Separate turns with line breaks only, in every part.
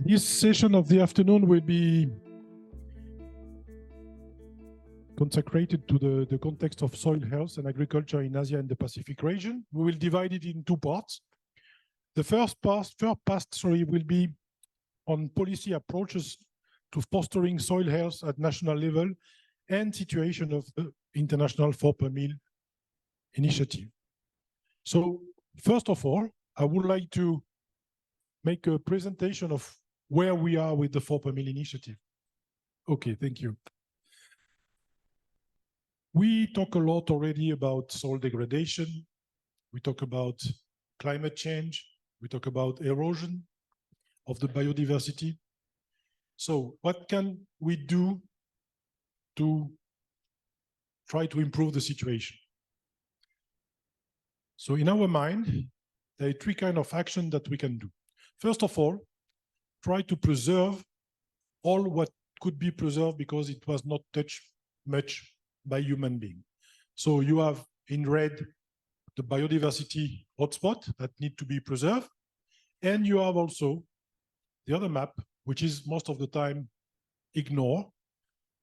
This session of the afternoon will be consecrated to the context of soil health and agriculture in Asia and the Pacific region. We will divide it in two parts. The first part will be on policy approaches to fostering soil health at national level and situation of the international 4 per mil initiative. So first of all, I would like to make a presentation of where we are with the 4 per mil initiative. Okay, thank you. We talk a lot already about soil degradation. We talk about climate change. We talk about erosion of the biodiversity. So what can we do to try to improve the situation? So in our mind, there are 3 kinds of action that we can do. First of all, try to preserve all what could be preserved because it was not touched much by human being. So you have in red the biodiversity hotspot that need to be preserved. And you have also the other map, which is most of the time ignored,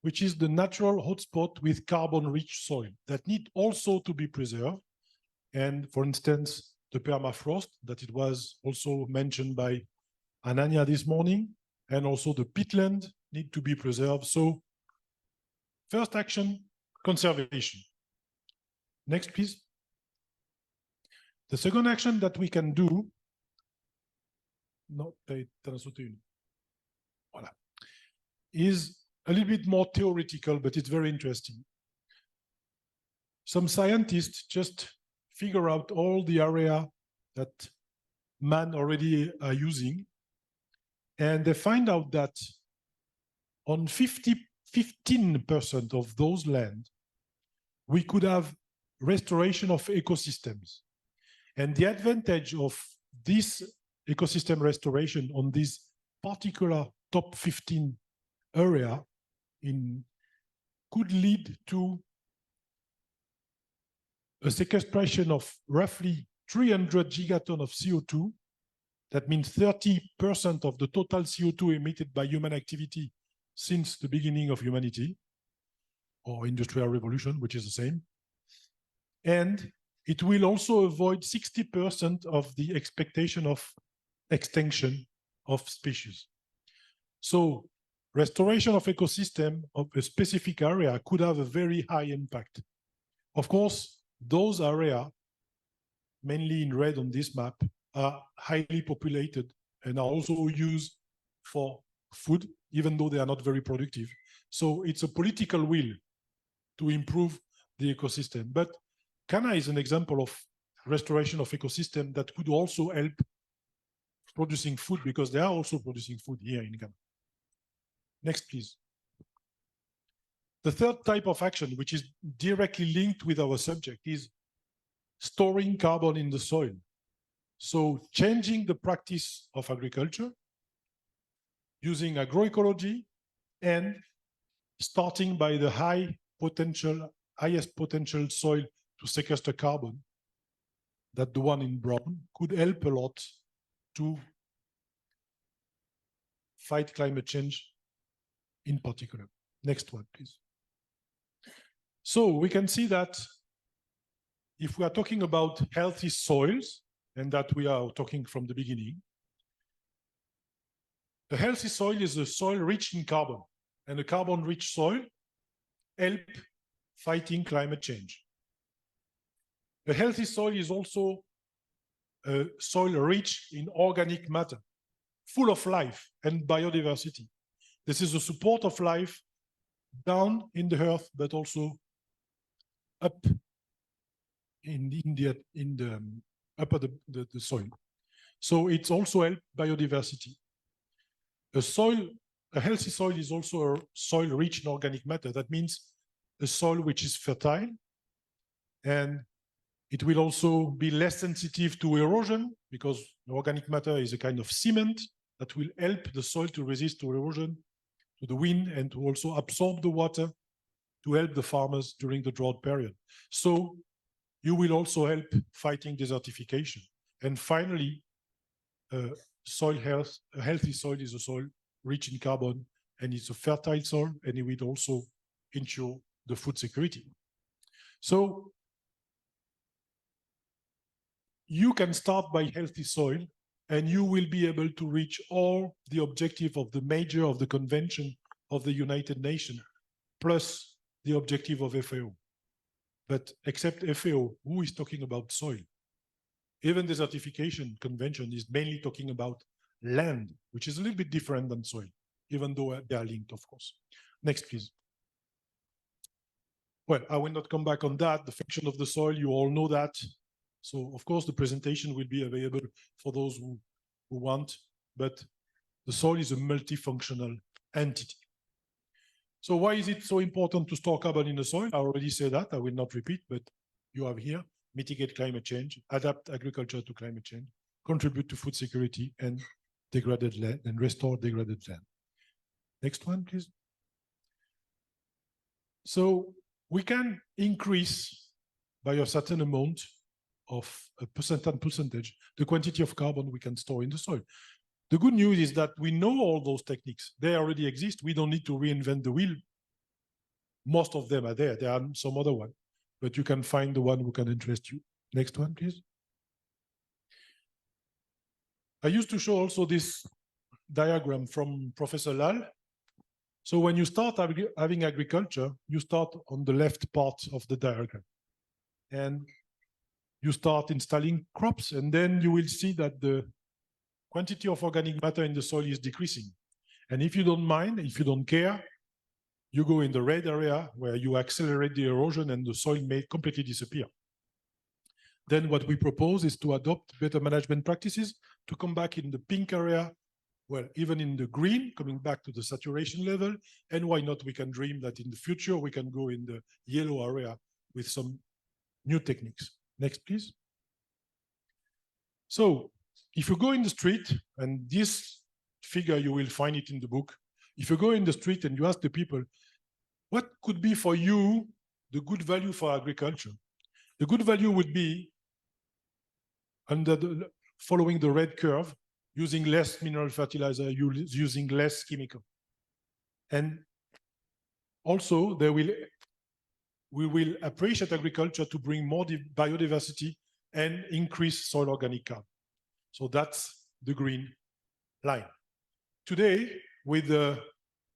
which is the natural hotspot with carbon-rich soil that need also to be preserved. And for instance, the permafrost that it was also mentioned by Ananya this morning, and also the peatland need to be preserved. So first action, conservation. Next, please. The second action that we can do, is a little bit more theoretical, but it's very interesting. Some scientists just figure out all the area that man already are using, and they find out that on 15% of those land, we could have restoration of ecosystems. And the advantage of this ecosystem restoration on this particular top 15 area could lead to a sequestration of roughly 300 gigatons of CO2. That means 30% of the total CO2 emitted by human activity since the beginning of humanity, or industrial revolution, which is the same. And it will also avoid 60% of the expectation of extinction of species. So restoration of ecosystem of a specific area could have a very high impact. Of course, those areas, mainly in red on this map, are highly populated and are also used for food, even though they are not very productive. So it's a political will to improve the ecosystem. But Ghana is an example of restoration of ecosystem that could also help producing food, because they are also producing food here in Ghana. Next, please. The third type of action, which is directly linked with our subject, is storing carbon in the soil. So changing the practice of agriculture, using agroecology, and starting by the highest potential soil to sequester carbon, that the one in brown, could help a lot to fight climate change in particular. Next one, please. So we can see that if we are talking about healthy soils, and that we are talking from the beginning, a healthy soil is a soil rich in carbon, and a carbon-rich soil help fighting climate change. A healthy soil is also a soil rich in organic matter, full of life and biodiversity. This is the support of life down in the earth, but also up in the upper the soil. So it's also help biodiversity. A healthy soil is also a soil rich in organic matter. That means a soil which is fertile, and it will also be less sensitive to erosion, because organic matter is a kind of cement that will help the soil to resist to erosion. to the wind and to also absorb the water to help the farmers during the drought period. So you will also help fighting desertification. And finally, soil health. A healthy soil is a soil rich in carbon, and it's a fertile soil, and it will also ensure the food security. So you can start by healthy soil, and you will be able to reach all the objective of the major of the Convention of the United Nations, plus the objective of FAO. But except FAO, who is talking about soil? Even the Desertification Convention is mainly talking about land, which is a little bit different than soil, even though they are linked, of course. Next, please. Well, I will not come back on that. The function of the soil, you all know that. So, of course, the presentation will be available for those who want, but the soil is a multifunctional entity. So why is it so important to store carbon in the soil? I already said that, I will not repeat, but you have here, mitigate climate change, adapt agriculture to climate change, contribute to food security and degraded land, and restore degraded land. Next one, please. So we can increase by a certain amount of a percentage, the quantity of carbon we can store in the soil. The good news is that we know all those techniques. They already exist. We don't need to reinvent the wheel. Most of them are there. There are some other ones, but you can find the one who can interest you. Next one, please. I used to show also this diagram from Professor Lal. So when you start having agriculture, you start on the left part of the diagram. And you start installing crops, and then you will see that the quantity of organic matter in the soil is decreasing. And if you don't mind, if you don't care, you go in the red area where you accelerate the erosion and the soil may completely disappear. Then what we propose is to adopt better management practices to come back in the pink area, well, even in the green, coming back to the saturation level. And why not, we can dream that in the future, we can go in the yellow area with some new techniques. Next, please. So if you go in the street, and this figure, you will find it in the book. If you go in the street and you ask the people, what could be for you the good value for agriculture? The good value would be following the red curve, using less mineral fertilizer, using less chemical. And also, we will appreciate agriculture to bring more biodiversity and increase soil organic carbon. So that's the green line. Today, with the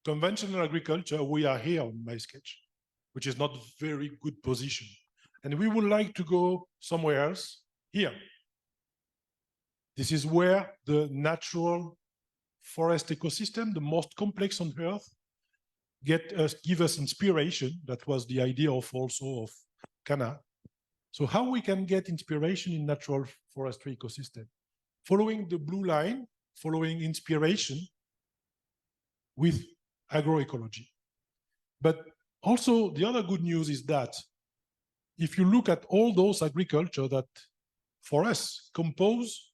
conventional agriculture, we are here on my sketch, which is not a very good position. And we would like to go somewhere else, here. This is where the natural forest ecosystem, the most complex on Earth, give us inspiration. That was the idea of also of Cana. So how we can get inspiration in natural forestry ecosystem? Following the blue line, following inspiration with agroecology. But also the other good news is that if you look at all those agriculture that for us compose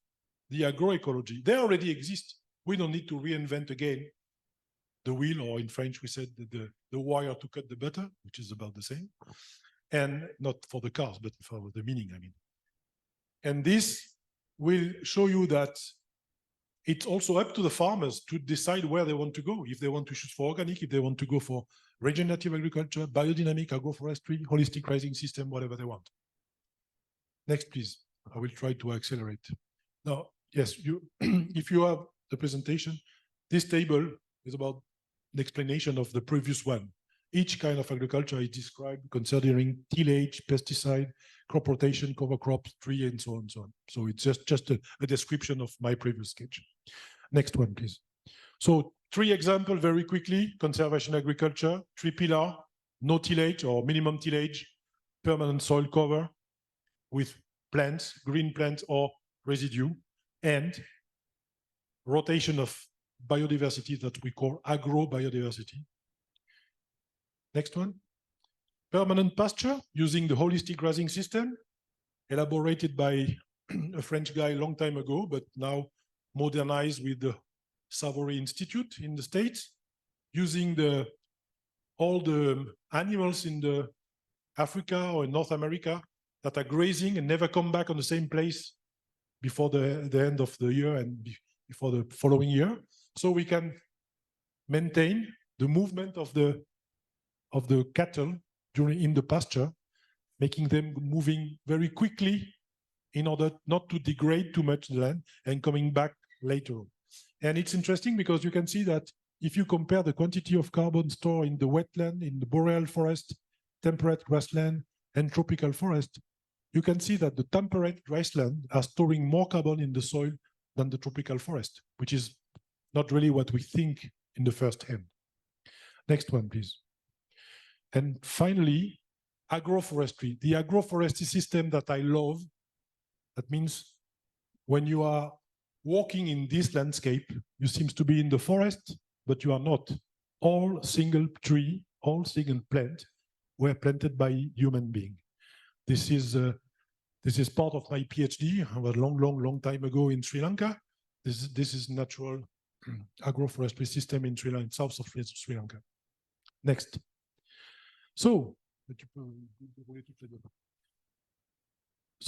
the agroecology, they already exist. We don't need to reinvent again the wheel, or in French we said the wire to cut the butter, which is about the same. And not for the cars, but for the meaning, I mean. And this will show you that it's also up to the farmers to decide where they want to go. If they want to choose for organic, if they want to go for regenerative agriculture, biodynamic, agroforestry, holistic rising system, whatever they want. Next, please. I will try to accelerate. Now, yes, if you have the presentation, this table is about the explanation of the previous one. Each kind of agriculture is described considering tillage, pesticide, crop rotation, cover crops, tree, and so on and so on. So it's just a description of my previous sketch. Next one, please. So 3 examples very quickly: conservation agriculture, 3 pillars, no tillage or minimum tillage, permanent soil cover with plants, green plants or residue, and rotation of biodiversity that we call agrobiodiversity. Next one. Permanent pasture using the holistic grazing system, elaborated by a French guy a long time ago, but now modernized with the Savory Institute in the States, using all the animals in the Africa or in North America that are grazing and never come back on the same place before the end of the year and before the following year. So we can maintain the movement of the cattle in the pasture, making them moving very quickly in order not to degrade too much the land and coming back later on. And it's interesting because you can see that if you compare the quantity of carbon stored in the wetland, in the boreal forest, temperate grassland, and tropical forest, you can see that the temperate grassland are storing more carbon in the soil than the tropical forest, which is not really what we think in the first hand. Next one, please. And finally, agroforestry. The agroforestry system that I love, that means when you are walking in this landscape, you seem to be in the forest, but you are not. All single tree, all single plant were planted by human being. This is part of my PhD. I was long time ago in Sri Lanka. This is natural agroforestry system in Sri Lanka, south of Sri Lanka. Next. So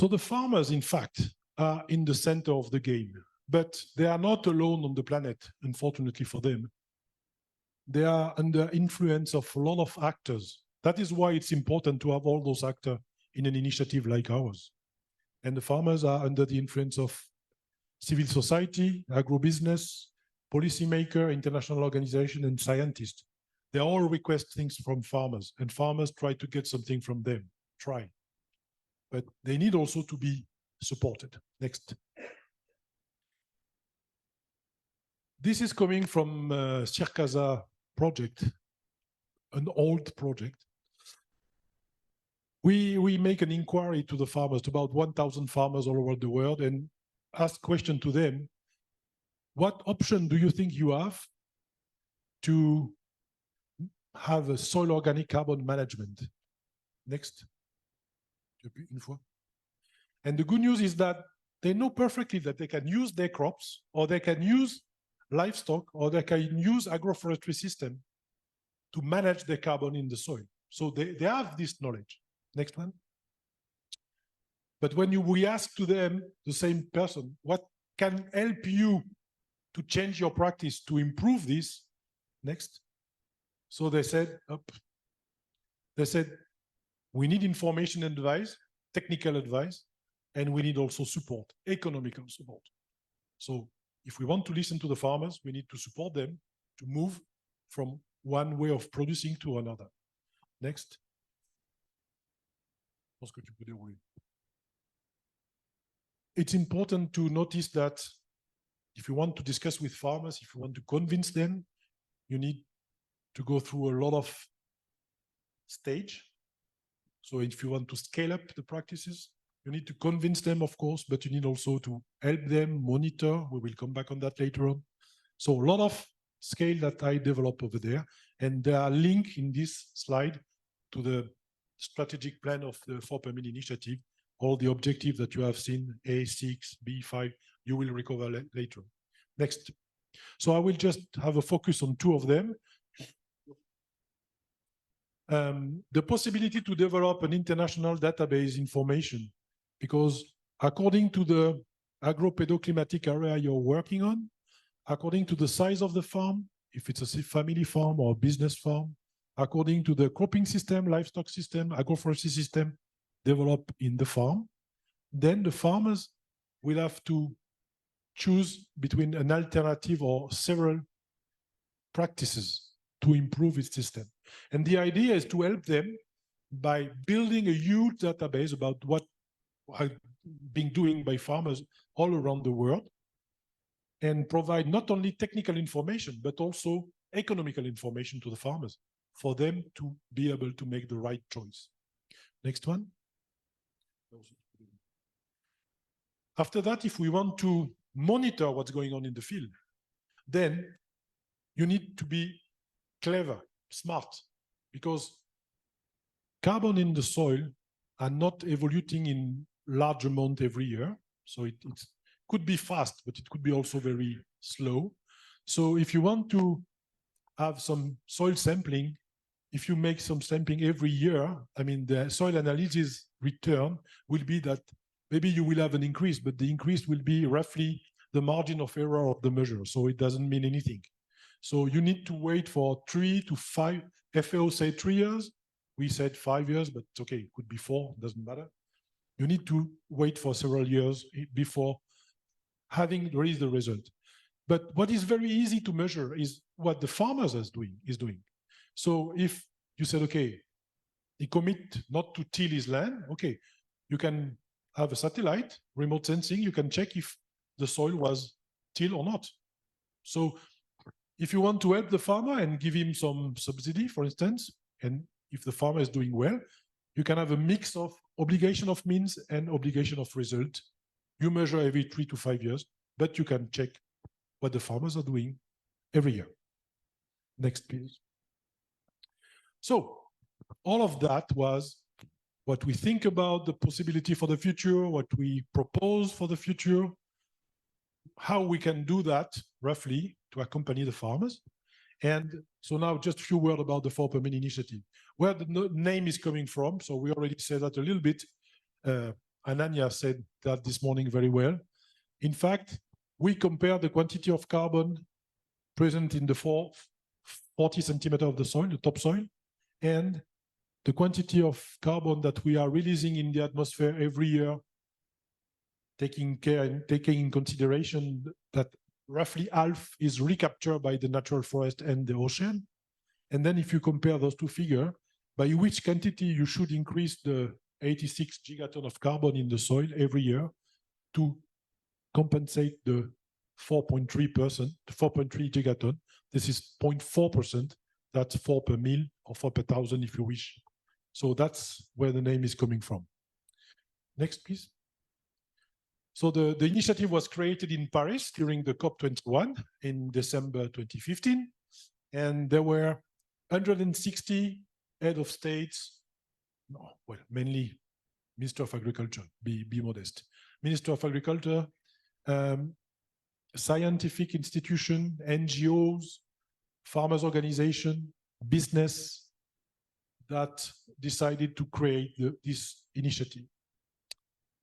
the farmers, in fact, are in the center of the game, but they are not alone on the planet, unfortunately for them. They are under influence of a lot of actors. That is why it's important to have all those actors in an initiative like ours. And the farmers are under the influence of civil society, agribusiness, policymaker, international organization, and scientists. They all request things from farmers, and farmers try to get something from them, but they need also to be supported. Next. This is coming from CIRCASA project, an old project. We make an inquiry to the farmers, to about 1,000 farmers all over the world, and ask question to them, what option do you think you have to have a soil organic carbon management? Next. And the good news is that they know perfectly that they can use their crops, or they can use livestock, or they can use agroforestry system to manage the carbon in the soil. So they have this knowledge. Next one. But when we ask to them, the same person, what can help you to change your practice to improve this? Next. So they said, we need information and advice, technical advice, and we need also support, economical support. So if we want to listen to the farmers, we need to support them to move from one way of producing to another. Next. It's important to notice that if you want to discuss with farmers, if you want to convince them, you need to go through a lot of stage. So if you want to scale up the practices, you need to convince them, of course, but you need also to help them monitor. We will come back on that later on. So a lot of scale that I develop over there, and there are links in this slide to the strategic plan of the 4% initiative, all the objectives that you have seen, A6, B5, you will recover later. Next. So I will just have a focus on two of them. The possibility to develop an international database information, because according to the agro-pedoclimatic area you're working on, according to the size of the farm, if it's a family farm or a business farm, according to the cropping system, livestock system, agroforestry system developed in the farm, then the farmers will have to choose between an alternative or several practices to improve its system. And the idea is to help them by building a huge database about what has been doing by farmers all around the world, and provide not only technical information, but also economical information to the farmers for them to be able to make the right choice. Next one. After that, if we want to monitor what's going on in the field, then you need to be clever, smart, because carbon in the soil are not evolving in large amount every year. So it could be fast, but it could be also very slow. So if you want to have some soil sampling, if you make some sampling every year, I mean, the soil analysis return will be that maybe you will have an increase, but the increase will be roughly the margin of error of the measure. So it doesn't mean anything. So you need to wait for 3 to 5, FAO said 3 years. We said 5 years, but it's okay, it could be 4, doesn't matter. You need to wait for several years before having released the result. But what is very easy to measure is what the farmers is doing. So if you said, okay, he commit not to till his land, okay, you can have a satellite, remote sensing, you can check if the soil was tilled or not. So if you want to help the farmer and give him some subsidy, for instance, and if the farmer is doing well, you can have a mix of obligation of means and obligation of result. You measure every 3 to 5 years, but you can check what the farmers are doing every year. Next, please. So all of that was what we think about the possibility for the future, what we propose for the future, how we can do that roughly to accompany the farmers. And so now just a few words about the 4 per min initiative, where the name is coming from. So we already said that a little bit. Ananya said that this morning very well. In fact, we compare the quantity of carbon present in the 40 centimeters of the soil, the topsoil, and the quantity of carbon that we are releasing in the atmosphere every year, taking care and taking in consideration that roughly half is recaptured by the natural forest and the ocean. And then if you compare those two figures, by which quantity you should increase the 86 gigaton of carbon in the soil every year to compensate the 4.3%, 4.3 gigaton. This is 0.4%. That's 4 per mil or 4 per thousand if you wish. So that's where the name is coming from. Next, please. So the initiative was created in Paris during the COP21 in December 2015. And there were 160 head of states, well, mainly Minister of Agriculture, be modest. Minister of Agriculture, scientific institution, NGOs, farmers organization, business that decided to create this initiative.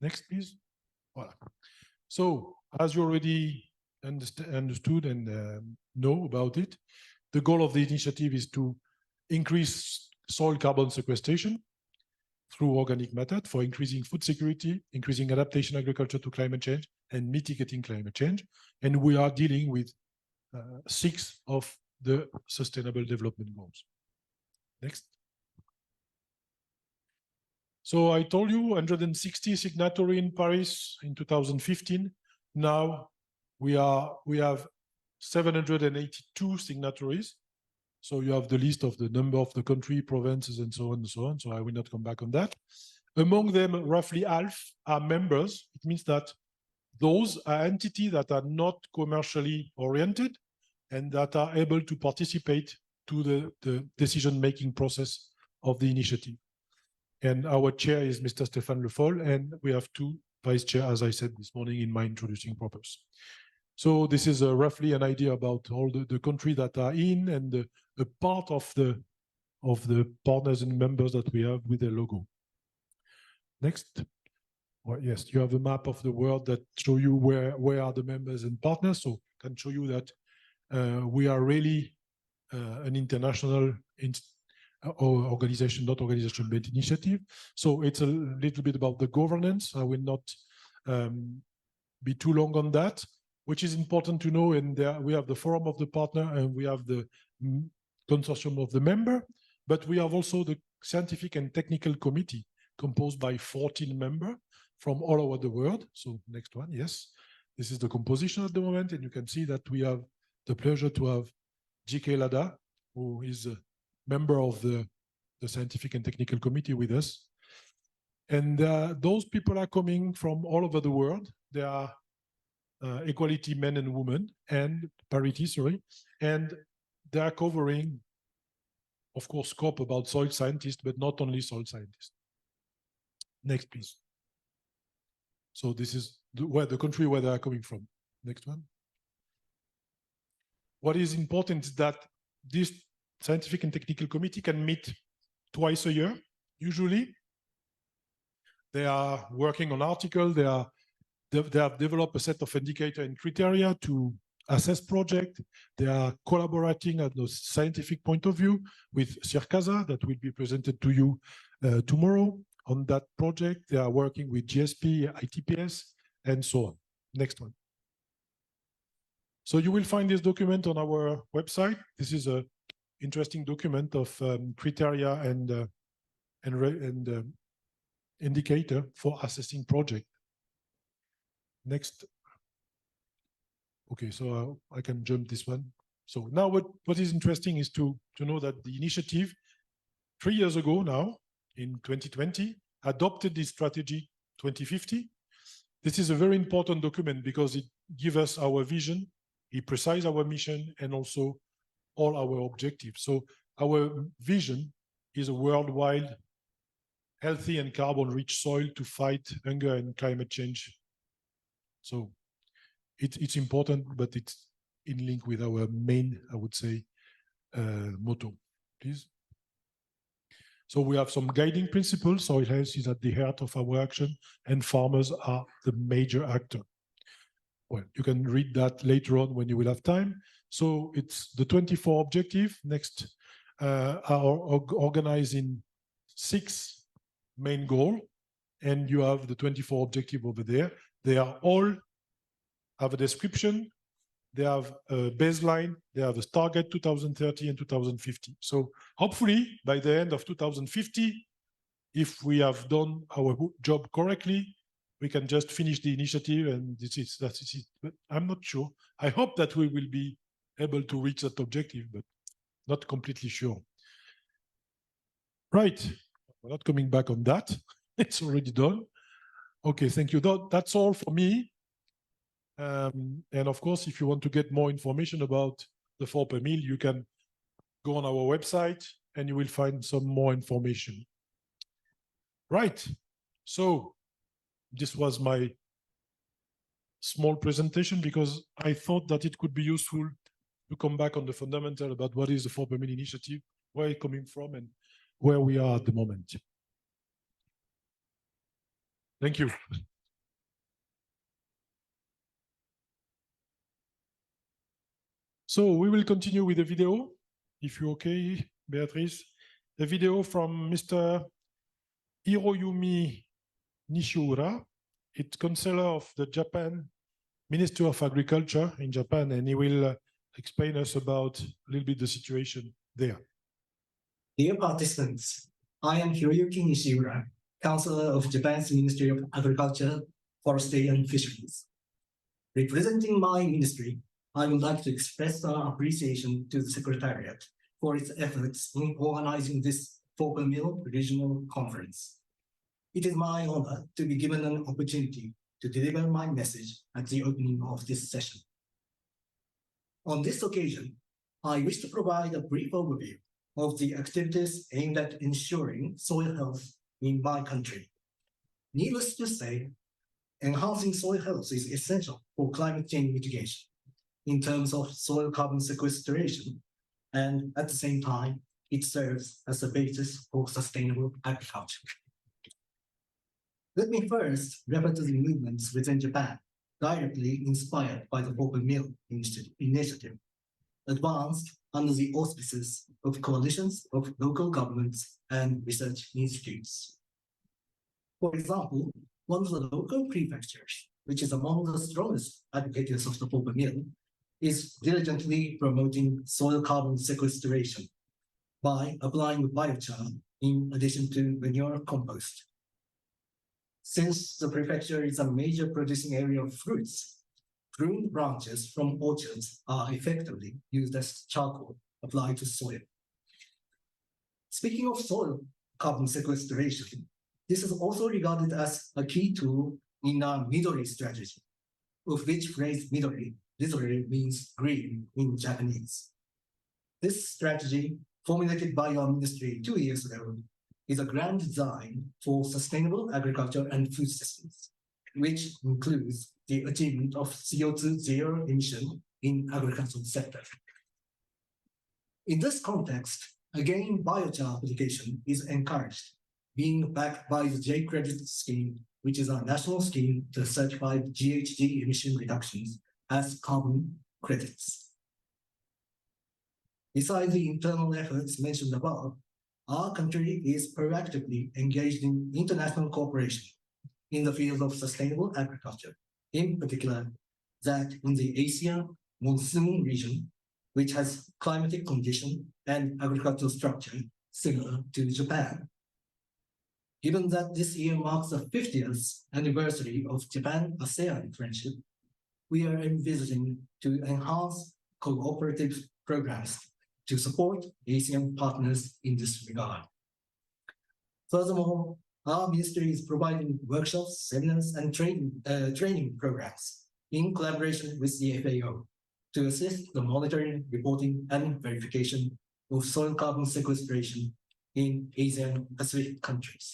Next, please. Voilà. So, as you already understood and know about it, the goal of the initiative is to increase soil carbon sequestration through organic matter for increasing food security, increasing adaptation agriculture to climate change, and mitigating climate change. And we are dealing with 6 of the Sustainable Development Goals. Next. So I told you 160 signatories in Paris in 2015. Now we have 782 signatories. So you have the list of the number of the country, provinces, and so on and so on. So I will not come back on that. Among them, roughly half are members. It means that those are entities that are not commercially oriented and that are able to participate to the decision-making process of the initiative. And our chair is Mr. Stéphane Le Foll, and we have 2 vice chairs, as I said this morning in my introducing purpose. So this is roughly an idea about all the countries that are in and a part of the partners and members that we have with the logo. Next. Well, yes, you have a map of the world that show you where are the members and partners. So can show you that we are really an international organization, not organization, but initiative. So it's a little bit about the governance. I will not be too long on that, which is important to know. And there we have the forum of the partner and we have the consortium of the member, but we have also the scientific and technical committee composed by 14 members from all over the world. So next one, yes. This is the composition at the moment, and you can see that we have the pleasure to have G.K. Lada, who is a member of the scientific and technical committee with us. And those people are coming from all over the world. They are equality men and women, and parity, sorry. And they are covering, of course, scope about soil scientists, but not only soil scientists. Next, please. So this is the country where they are coming from. Next one. What is important is that this scientific and technical committee can meet twice a year, usually. They are working on articles. They have developed a set of indicators and criteria to assess project. They are collaborating at the scientific point of view with CIRCASA that will be presented to you tomorrow on that project. They are working with GSP, ITPS, and so on. Next one. So you will find this document on our website. This is an interesting document of criteria and indicator for assessing project. Next. Okay, so I can jump this one. So now what is interesting is to know that the initiative 3 years ago now, in 2020, adopted this strategy 2050. This is a very important document because it gives us our vision, it precises our mission, and also all our objectives. So our vision is a worldwide healthy and carbon-rich soil to fight hunger and climate change. So it's important, but it's in link with our main, I would say, motto. Please. So we have some guiding principles. Soil health is at the heart of our action, and farmers are the major actor. Well, you can read that later on when you will have time. So it's the 24 objective. Next are organized in 6 main goals, and you have the 24 objective over there. They are all have a description, they have a baseline, they have a target 2030 and 2050. So hopefully by the end of 2050, if we have done our job correctly, we can just finish the initiative and that's it. But I'm not sure. I hope that we will be able to reach that objective, but not completely sure. Right, we're not coming back on that. It's already done. Okay, thank you. That's all for me. And of course, if you want to get more information about the 4 per mil, you can go on our website and you will find some more information. Right. So this was my small presentation because I thought that it could be useful to come back on the fundamental about what is the 4 per mil initiative, where it's coming from, and where we are at the moment. Thank you. So we will continue with the video, if you're okay, Beatrice. The video from Mr. Hiroyumi Nishiura. It's counselor of the Japan Ministry of Agriculture in Japan, and he will explain us about a little bit the situation there.
Dear participants, I am Hiroyuki Nishiura, counselor of Japan's Ministry of Agriculture, Forestry and Fisheries. Representing my ministry, I would like to express our appreciation to the Secretariat for its efforts in organizing this 4 per mil regional conference. It is my honor to be given an opportunity to deliver my message at the opening of this session. On this occasion, I wish to provide a brief overview of the activities aimed at ensuring soil health in my country. Needless to say, enhancing soil health is essential for climate change mitigation in terms of soil carbon sequestration, and at the same time, it serves as a basis for sustainable agriculture. Let me first refer to the movements within Japan, directly inspired by the 4 per mil initiative, advanced under the auspices of coalitions of local governments and research institutes. For example, one of the local prefectures, which is among the strongest advocates of the 4 per mil, is diligently promoting soil carbon sequestration by applying biochar in addition to manure compost. Since the prefecture is a major producing area of fruits, pruned branches from orchards are effectively used as charcoal applied to soil. Speaking of soil carbon sequestration, this is also regarded as a key tool in our Midori strategy, of which phrase Midori literally means green in Japanese. This strategy, formulated by our ministry 2 years ago, is a grand design for sustainable agriculture and food systems, which includes the achievement of CO2 zero emission in agricultural sector. In this context, again, biochar application is encouraged, being backed by the J-Credit scheme, which is our national scheme to certify GHG emission reductions as carbon credits. Besides the internal efforts mentioned above, our country is proactively engaged in international cooperation in the field of sustainable agriculture, in particular that in the Asia monsoon region, which has climatic condition and agricultural structure similar to Japan. Given that this year marks the 50th anniversary of Japan-ASEAN friendship, we are envisaging to enhance cooperative programs to support ASEAN partners in this regard. Furthermore, our ministry is providing workshops, seminars, and training programs in collaboration with the FAO to assist the monitoring, reporting, and verification of soil carbon sequestration in Asian Pacific countries.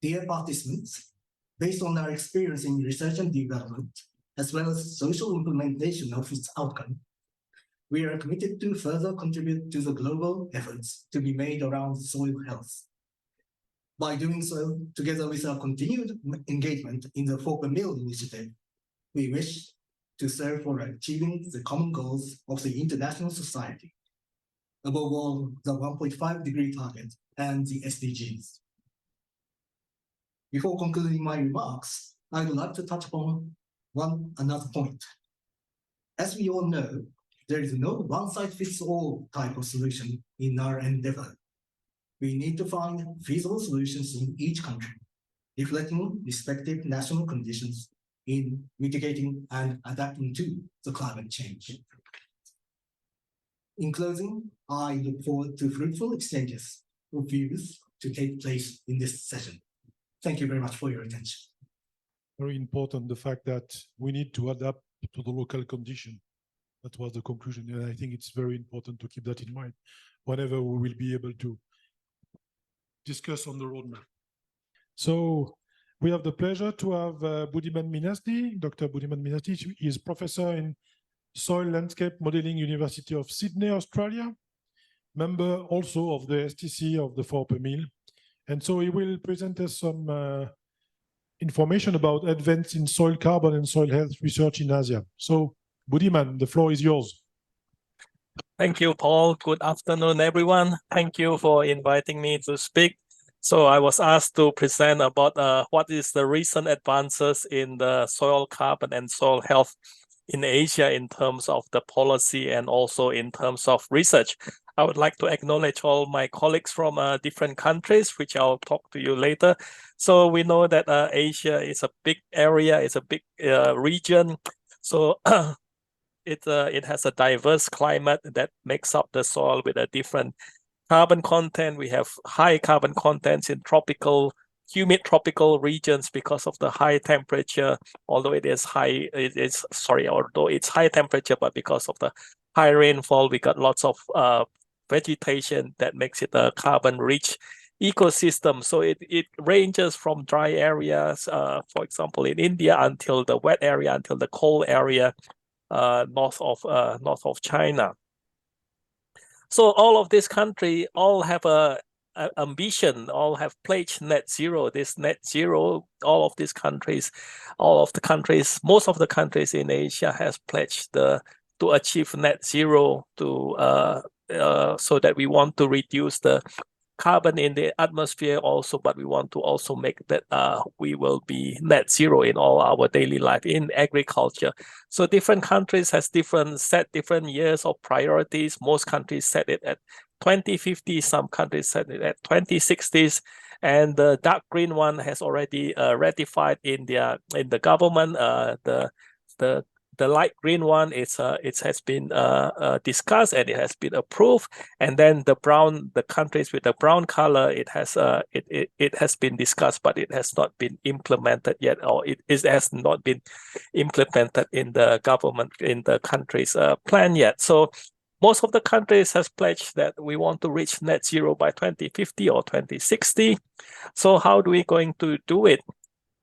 Dear participants, based on our experience in research and development, as well as social implementation of its outcome, we are committed to further contribute to the global efforts to be made around soil health. By doing so, together with our continued engagement in the 4 per Mil initiative, we wish to serve for achieving the common goals of the international society, above all, the 1.5-degree target and the SDGs. Before concluding my remarks, I would like to touch upon another point. As we all know, there is no one-size-fits-all type of solution in our endeavor. We need to find feasible solutions in each country, reflecting respective national conditions in mitigating and adapting to the climate change. In closing, I look forward to fruitful exchanges of views to take place in this session. Thank you very much for your attention.
Very important, the fact that we need to adapt to the local condition. That was the conclusion, and I think it's very important to keep that in mind whenever we will be able to discuss on the roadmap. So we have the pleasure to have Budiman Minasti. Dr. Budiman Minasti is professor in Soil Landscape Modeling, University of Sydney, Australia, member also of the STC of the 4 per Mil. And so he will present us some information about advances in soil carbon and soil health research in Asia. So Budiman, the floor is yours.
Thank you, Paul. Good afternoon, everyone. Thank you for inviting me to speak. So I was asked to present about what is the recent advances in the soil carbon and soil health in Asia in terms of the policy and also in terms of research. I would like to acknowledge all my colleagues from different countries, which I'll talk to you later. So we know that Asia is a big area, it's a big region. So it has a diverse climate that makes up the soil with a different carbon content. We have high carbon contents in tropical, humid tropical regions because of the high temperature, although it's high temperature, but because of the high rainfall, we got lots of vegetation that makes it a carbon-rich ecosystem. So it ranges from dry areas, for example, in India, until the wet area, until the cold area, north of China. So all of this country all have a ambition, all have pledged net zero. This net zero, most of the countries in Asia has pledged to achieve net zero so that we want to reduce the carbon in the atmosphere also, but we want to also make that we will be net zero in all our daily life in agriculture. So different countries has set different years of priorities. Most countries set it at 2050, some countries set it at 2060s, and the dark green one has already ratified in the government. The light green one it has been discussed and it has been approved, and then the countries with the brown color, it has been discussed, but it has not been implemented yet, or it has not been implemented in the government, in the country's plan yet. So most of the countries has pledged that we want to reach net zero by 2050 or 2060. So how do we going to do it?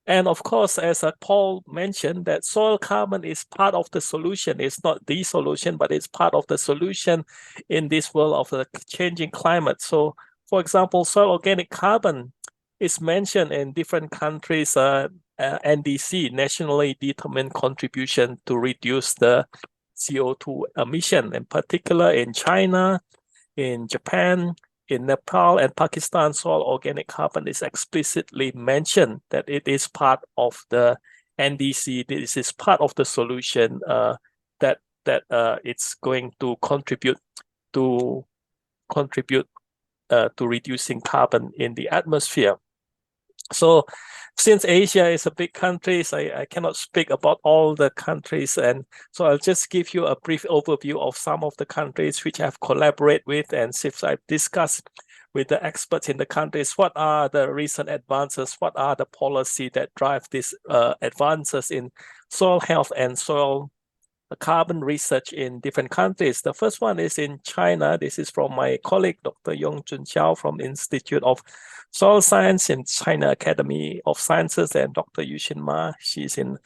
And of course, as Paul mentioned, that soil carbon is part of the solution. It's not the solution, but it's part of the solution in this world of the changing climate. So, for example, soil organic carbon is mentioned in different countries, NDC, nationally determined contribution to reduce the CO2 emission, in particular in China, in Japan, in Nepal and Pakistan. Soil organic carbon is explicitly mentioned that it is part of the NDC. This is part of the solution that it's going to contribute to reducing carbon in the atmosphere. So, since Asia is a big country, so I cannot speak about all the countries, and so I'll just give you a brief overview of some of the countries which I've collaborated with, and since I've discussed with the experts in the countries, what are the recent advances, what are the policy that drive these advances in soil health and soil carbon research in different countries. The first one is in China. This is from my colleague, Dr. Yong Junqiao from the Institute of Soil Science in China Academy of Sciences, and Dr. Yushin Ma, she's in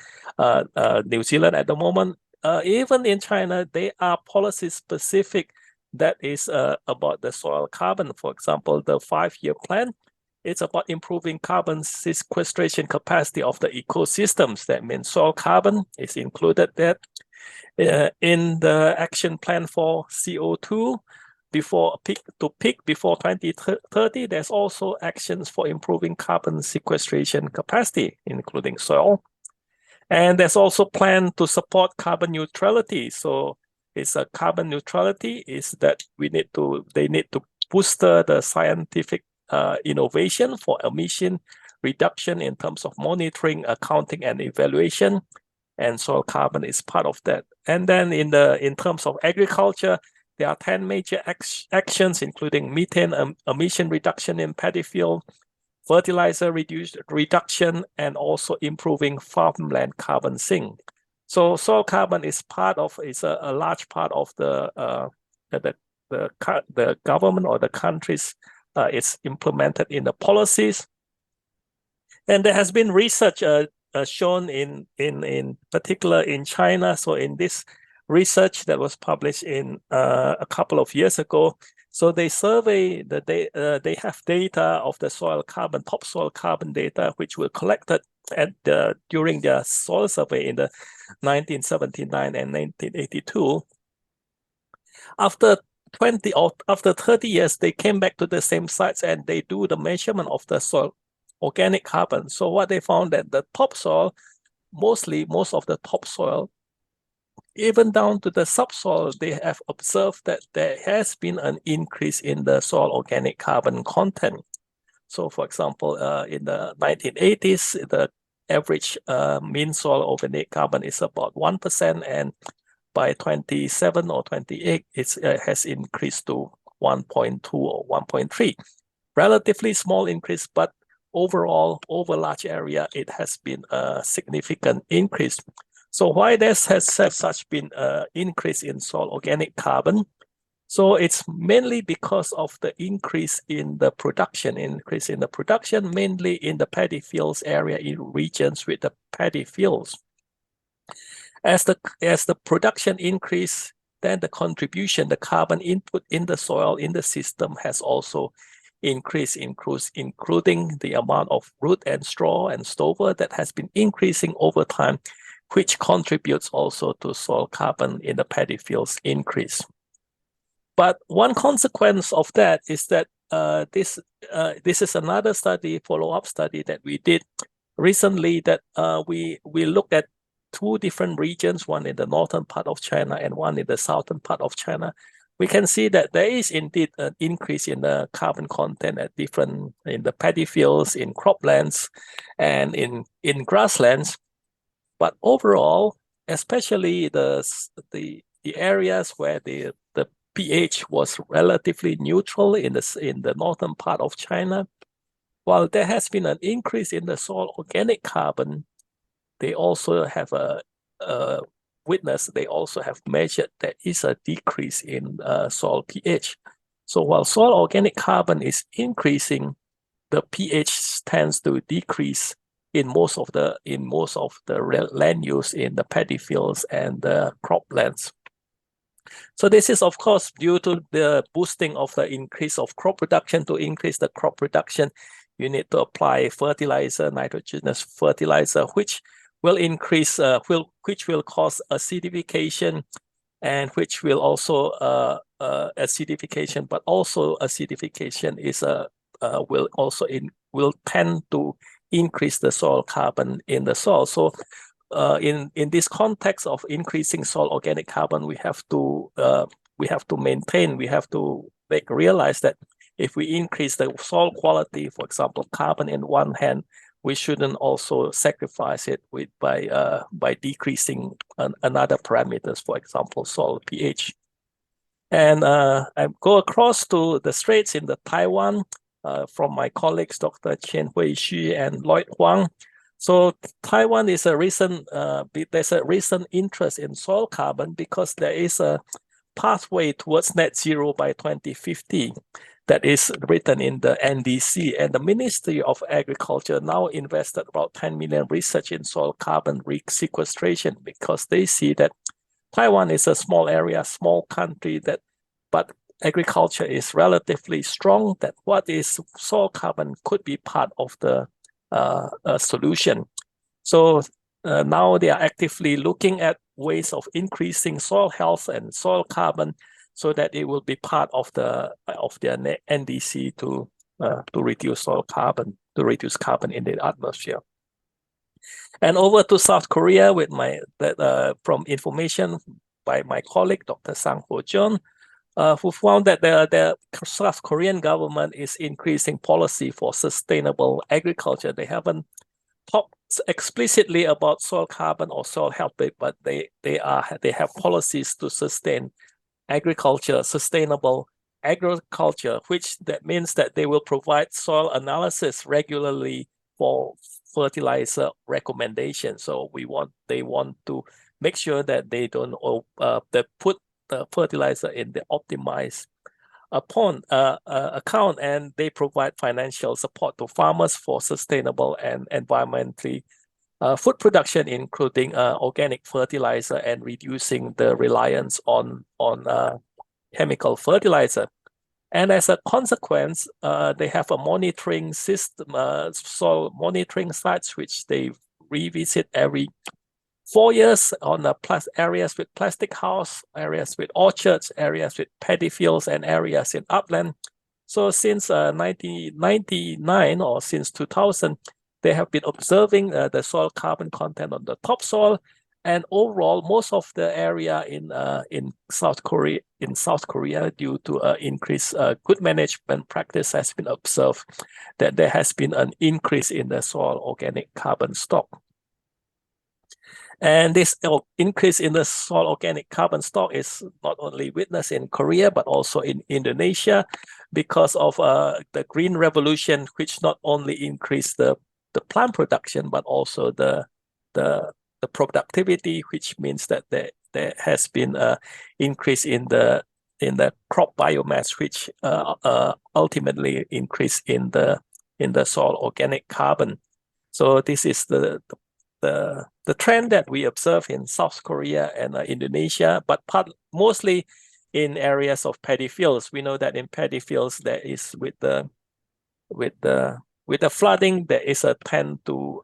New Zealand at the moment. Even in China, they are policy specific that is about the soil carbon. For example, the 5-year plan, it's about improving carbon sequestration capacity of the ecosystems. That means soil carbon is included there. In the action plan for CO2 before peak before 2030, there's also actions for improving carbon sequestration capacity, including soil. And there's also plan to support carbon neutrality. So it's a carbon neutrality is that they need to booster the scientific innovation for emission reduction in terms of monitoring, accounting, and evaluation. And soil carbon is part of that. And then in terms of agriculture, there are 10 major actions, including methane emission reduction in paddy field, fertilizer reduction, and also improving farmland carbon sink. So soil carbon is a large part of the government or the countries is implemented in the policies. And there has been research shown in particular in China. So in this research that was published in a couple of years ago, so they survey they have data of the soil carbon, topsoil carbon data, which were collected during their soil survey in the 1979 and 1982. After 30 years, they came back to the same sites and they do the measurement of the soil organic carbon. So what they found that the topsoil, most of the topsoil, even down to the subsoil, they have observed that there has been an increase in the soil organic carbon content. So for example, in the 1980s, the average mean soil organic carbon is about 1%, and by 27 or 28, it has increased to 1.2 or 1.3. Relatively small increase, but overall, over large area, it has been a significant increase. So why there has such been an increase in soil organic carbon? So it's mainly because of the increase in the production, mainly in the paddy fields area in regions with the paddy fields. As the production increase, then the contribution, the carbon input in the soil, in the system has also increased, including the amount of root and straw and stover that has been increasing over time, which contributes also to soil carbon in the paddy fields increase. But one consequence of that is that this is another study, follow-up study that we did recently, that we looked at 2 different regions, one in the northern part of China and one in the southern part of China. We can see that there is indeed an increase in the carbon content at in the paddy fields, in croplands, and in grasslands. But overall, especially the areas where the pH was relatively neutral in the northern part of China, while there has been an increase in the soil organic carbon, they also have they also have measured there is a decrease in soil pH. So while soil organic carbon is increasing, the pH tends to decrease in most of the land use in the paddy fields and the croplands. So this is of course due to the boosting of the increase of crop production. To increase the crop production, you need to apply fertilizer, nitrogenous fertilizer, which will increase, which will cause acidification, and which will also acidification, but also acidification is will tend to increase the soil carbon in the soil. So in this context of increasing soil organic carbon, we have to maintain, we have to realize that if we increase the soil quality, for example, carbon in one hand, we shouldn't also sacrifice it by decreasing another parameters, for example, soil pH. And I go across to the straits in the Taiwan from my colleagues, Dr. Chen Hui Xu and Lloyd Huang. So Taiwan is there's a recent interest in soil carbon because there is a pathway towards net zero by 2050 that is written in the NDC, and the Ministry of Agriculture now invested about 10 million research in soil carbon sequestration because they see that Taiwan is a small area, small country, but agriculture is relatively strong, that what is soil carbon could be part of the solution. So now they are actively looking at ways of increasing soil health and soil carbon so that it will be part of their NDC to reduce soil carbon, to reduce carbon in the atmosphere. And over to South Korea with from information by my colleague, Dr. Sang Ho Jun, who found that the South Korean government is increasing policy for sustainable agriculture. They haven't talked explicitly about soil carbon or soil health, but they have policies to sustain agriculture, sustainable agriculture, which that means that they will provide soil analysis regularly for fertilizer recommendations. So they want to make sure that they don't they put the fertilizer in the optimized account, and they provide financial support to farmers for sustainable and environmentally food production, including organic fertilizer and reducing the reliance on chemical fertilizer. And as a consequence, they have a monitoring system, soil monitoring sites, which they revisit every 4 years on the areas with plastic house, areas with orchards, areas with paddy fields, and areas in upland. So since 1999 or since 2000, they have been observing the soil carbon content on the topsoil, and overall, most of the area in South Korea, due to increased good management practice, has been observed that there has been an increase in the soil organic carbon stock. And this increase in the soil organic carbon stock is not only witnessed in Korea, but also in Indonesia, because of the green revolution, which not only increased the plant production, but also the productivity, which means that there has been an increase in the crop biomass, which ultimately increase in the soil organic carbon. So this is the trend that we observe in South Korea and Indonesia, but mostly in areas of paddy fields. We know that in paddy fields there is with the flooding, there is a trend to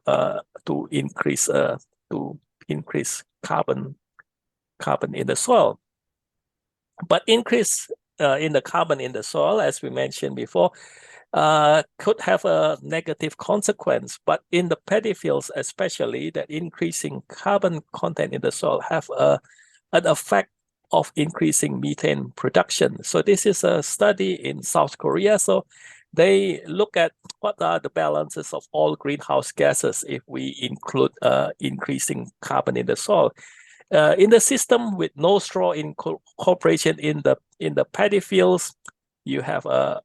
increase carbon in the soil. But increase in the carbon in the soil, as we mentioned before, could have a negative consequence. But in the paddy fields especially, that increasing carbon content in the soil have an effect of increasing methane production. So this is a study in South Korea. So they look at what are the balances of all greenhouse gases if we include increasing carbon in the soil. In the system with no straw incorporation in the paddy fields, you have a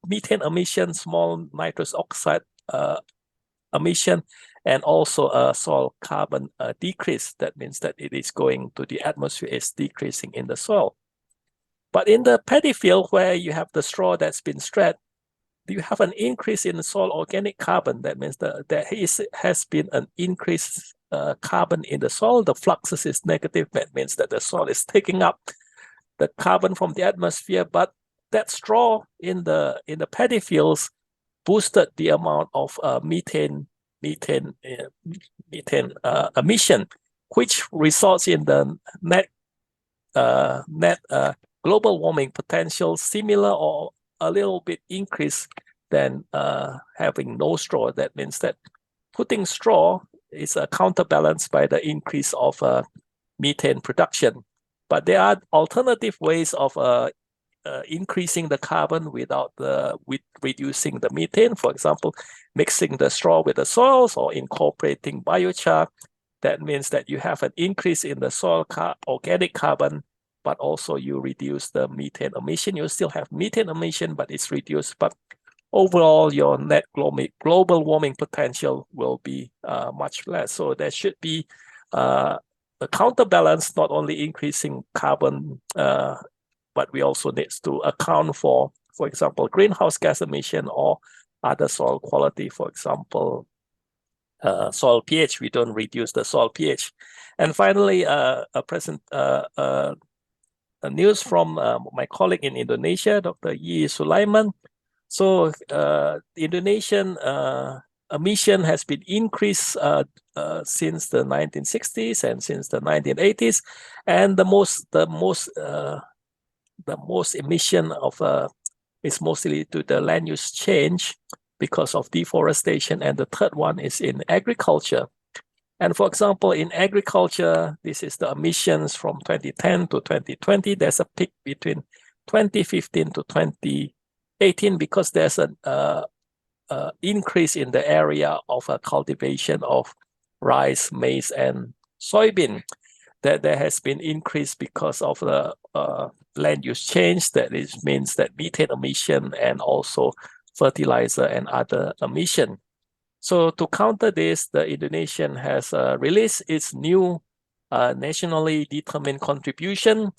methane emission, small nitrous oxide emission, and also a soil carbon decrease. That means that it is going to the atmosphere, is decreasing in the soil. But in the paddy field, where you have the straw that's been spread, you have an increase in the soil organic carbon. That means that there has been an increase carbon in the soil. The fluxus is negative. That means that the soil is taking up the carbon from the atmosphere. But that straw in the paddy fields boosted the amount of methane emission, which results in the net global warming potential similar or a little bit increased than having no straw. That means that putting straw is counterbalanced by the increase of methane production. But there are alternative ways of increasing the carbon without reducing the methane. For example, mixing the straw with the soils or incorporating biochar. That means that you have an increase in the soil organic carbon, but also you reduce the methane emission. You still have methane emission, but it's reduced. But overall, your net global warming potential will be much less. So there should be a counterbalance, not only increasing carbon, but we also need to account for example, greenhouse gas emission or other soil quality. For example, soil pH. We don't reduce the soil pH. And finally, a news from my colleague in Indonesia, Dr. Yi Sulaiman. So Indonesian emission has been increased since the 1960s and since the 1980s, and the most emission of is mostly to the land use change because of deforestation, and the third one is in agriculture. And for example, in agriculture, this is the emissions from 2010 to 2020. There's a peak between 2015 to 2018 because there's an increase in the area of cultivation of rice, maize, and soybean. That there has been increase because of the land use change. That means that methane emission and also fertilizer and other emission. So to counter this, the Indonesian has released its new nationally determined contribution.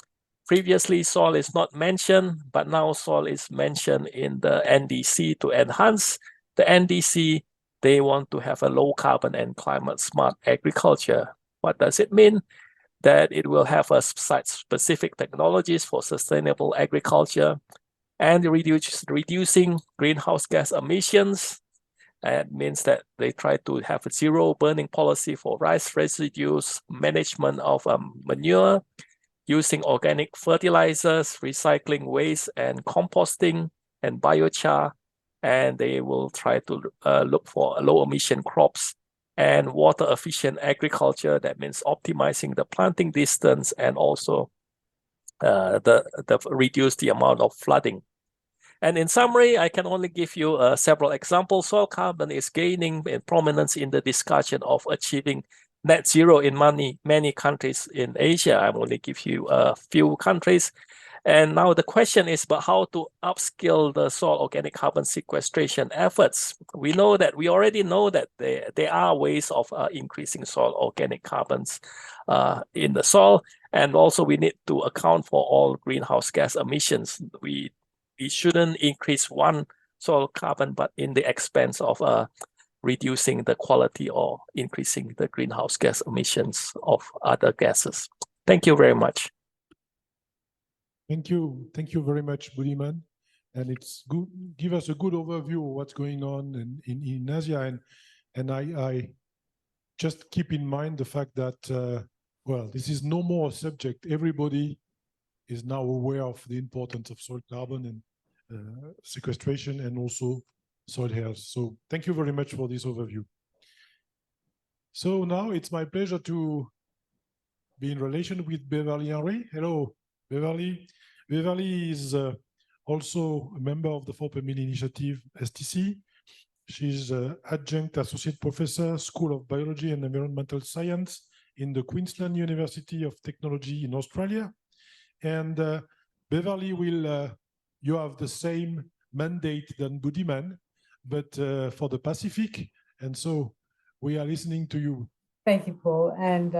Previously, soil is not mentioned, but now soil is mentioned in the NDC to enhance the NDC. They want to have a low carbon and climate smart agriculture. What does it mean? That it will have a site-specific technologies for sustainable agriculture and reducing greenhouse gas emissions. It means that they try to have a zero burning policy for rice residues, management of manure, using organic fertilizers, recycling waste and composting and biochar. And they will try to look for low emission crops and water efficient agriculture. That means optimizing the planting distance and also reduce the amount of flooding. And in summary, I can only give you several examples. Soil carbon is gaining in prominence in the discussion of achieving net zero in many countries in Asia. I'm only give you a few countries. And now the question is about how to upskill the soil organic carbon sequestration efforts. We already know that there are ways of increasing soil organic carbons in the soil. And also we need to account for all greenhouse gas emissions. We shouldn't increase one soil carbon, but in the expense of reducing the quality or increasing the greenhouse gas emissions of other gases. Thank you very much.
Thank you very much, Budiman. And it's good, give us a good overview of what's going on in Asia. And I just keep in mind the fact that, well, this is no more a subject. Everybody is now aware of the importance of soil carbon and sequestration and also soil health. So thank you very much for this overview. So now it's my pleasure to be in relation with Beverly Henry. Hello, Beverly. Beverly is also a member of the 4-Per-Mil Initiative, STC. She's adjunct associate professor, School of Biology and Environmental Science in the Queensland University of Technology in Australia. And Beverly you have the same mandate than Budiman, but for the Pacific. And so we are listening to you.
Thank you, Paul, and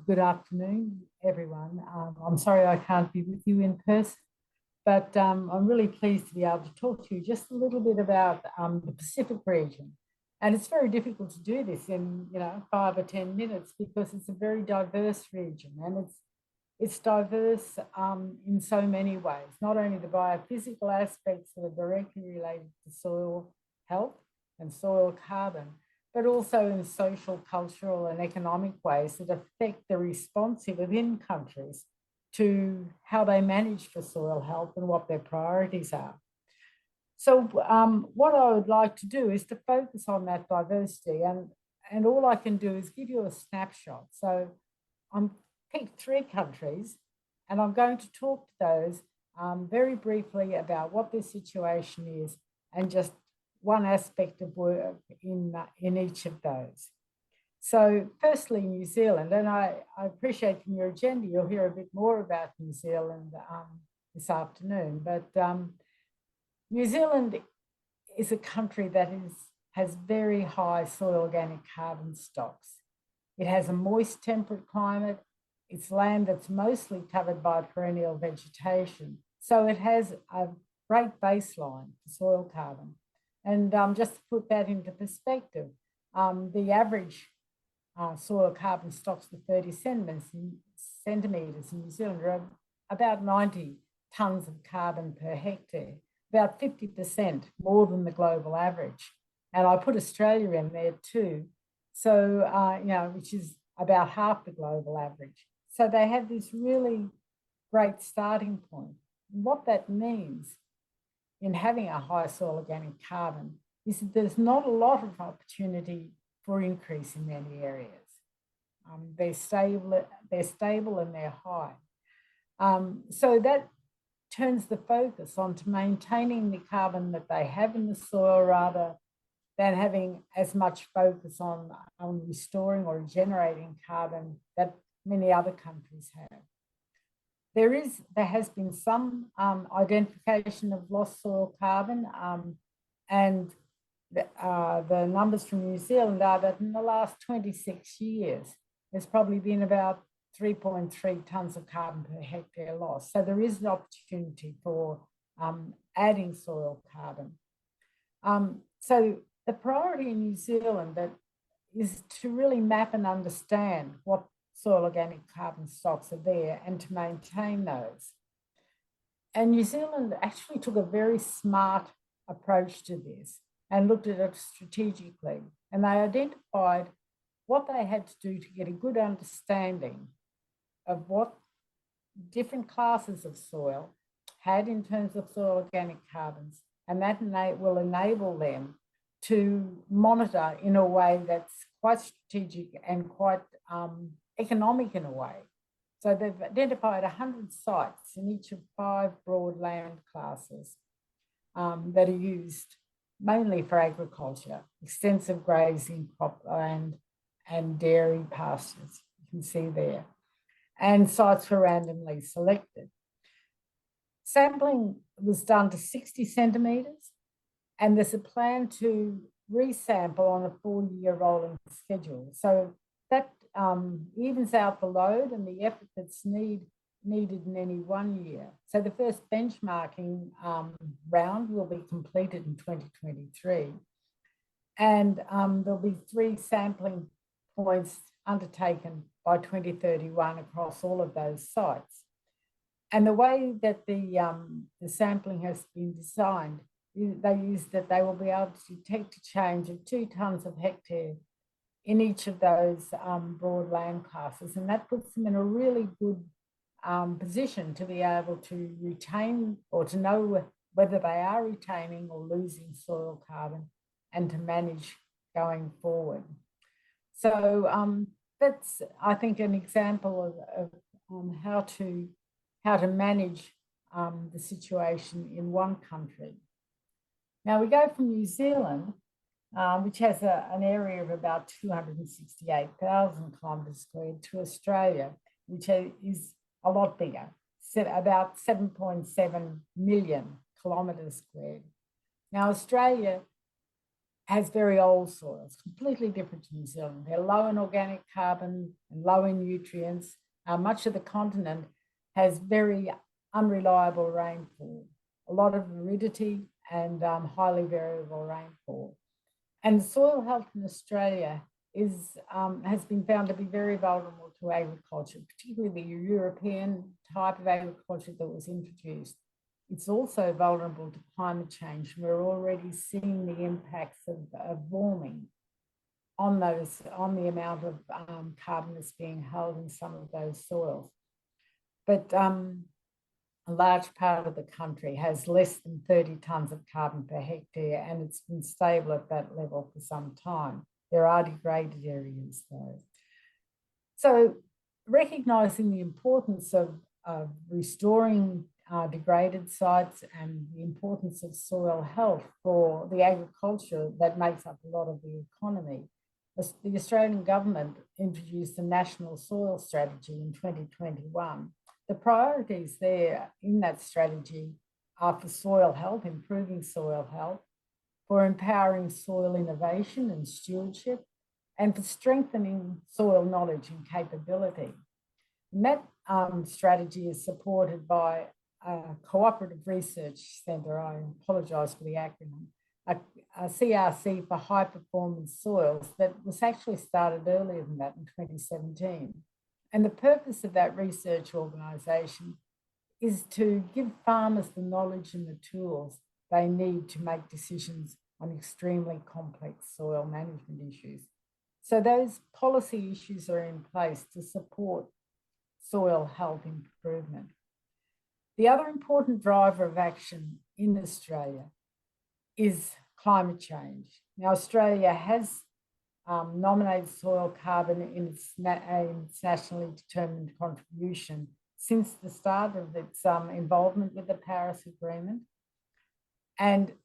good afternoon, everyone. I'm sorry I can't be with you in person, But I'm really pleased to be able to talk to you just a little bit about the Pacific region. And it's very difficult to do this in 5 or 10 minutes because it's a very diverse region, and it's diverse in so many ways, not only the biophysical aspects that are directly related to soil health and soil carbon, but also in social, cultural and economic ways that affect the response within countries to how they manage for soil health and what their priorities are. So what I would like to do is to focus on that diversity, and all I can do is give you a snapshot. So I'm picked 3 countries, and I'm going to talk to those very briefly about what their situation is and just one aspect of work in each of those. So firstly, New Zealand, and I appreciate from your agenda, you'll hear a bit more about New Zealand this afternoon, but New Zealand is a country that has very high soil organic carbon stocks. It has a moist, temperate climate. It's land that's mostly covered by perennial vegetation. So it has a great baseline for soil carbon. And just to put that into perspective, the average soil carbon stocks for 30 centimetres in New Zealand are about 90 tonnes of carbon per hectare, about 50% more than the global average. And I put Australia in there too, so, which is about half the global average. So they have this really great starting point. What that means in having a high soil organic carbon is that there's not a lot of opportunity for increase in many areas. They're stable and they're high. So that turns the focus onto maintaining the carbon that they have in the soil rather than having as much focus on restoring or regenerating carbon that many other countries have. There has been some identification of lost soil carbon, and the numbers from New Zealand are that in the last 26 years, there's probably been about 3.3 tonnes of carbon per hectare lost. So there is an opportunity for adding soil carbon. So the priority in New Zealand is to really map and understand what soil organic carbon stocks are there and to maintain those. And New Zealand actually took a very smart approach to this and looked at it strategically. And they identified what they had to do to get a good understanding of what different classes of soil had in terms of soil organic carbons. And that will enable them to monitor in a way that's quite strategic and quite economic in a way. So they've identified 100 sites in each of 5 broad land classes that are used mainly for agriculture, extensive grazing, cropland, and dairy pastures, you can see there. And sites were randomly selected. Sampling was done to 60 centimetres, and there's a plan to resample on a 4-year rolling schedule. So that evens out the load and the effort that's needed in any 1 year. So the first benchmarking round will be completed in 2023. And there'll be 3 sampling points undertaken by 2031 across all of those sites. And the way that the sampling has been designed, they will be able to detect a change of 2 tonnes of hectare in each of those broad land classes. And that puts them in a really good position to be able to retain or to know whether they are retaining or losing soil carbon and to manage going forward. So that's, I think, an example of how to manage the situation in one country. Now we go from New Zealand, which has an area of about 268,000 kilometres squared, to Australia, which is a lot bigger, about 7.7 million kilometres squared. Now Australia has very old soils, completely different to New Zealand. They're low in organic carbon and low in nutrients. Much of the continent has very unreliable rainfall, a lot of aridity and highly variable rainfall. And soil health in Australia has been found to be very vulnerable to agriculture, particularly the European type of agriculture that was introduced. It's also vulnerable to climate change. We're already seeing the impacts of warming on the amount of carbon that's being held in some of those soils. But a large part of the country has less than 30 tonnes of carbon per hectare, and it's been stable at that level for some time. There are degraded areas though. So recognising the importance of restoring degraded sites and the importance of soil health for the agriculture that makes up a lot of the economy, the Australian government introduced the National Soil Strategy in 2021. The priorities there in that strategy are for soil health, improving soil health, for empowering soil innovation and stewardship, and for strengthening soil knowledge and capability. And that strategy is supported by a cooperative research centre, I apologise for the acronym, a CRC for high performance soils that was actually started earlier than that in 2017. And the purpose of that research organisation is to give farmers the knowledge and the tools they need to make decisions on extremely complex soil management issues. So those policy issues are in place to support soil health improvement. The other important driver of action in Australia is climate change. Now, Australia has nominated soil carbon in its nationally determined contribution since the start of its involvement with the Paris Agreement. And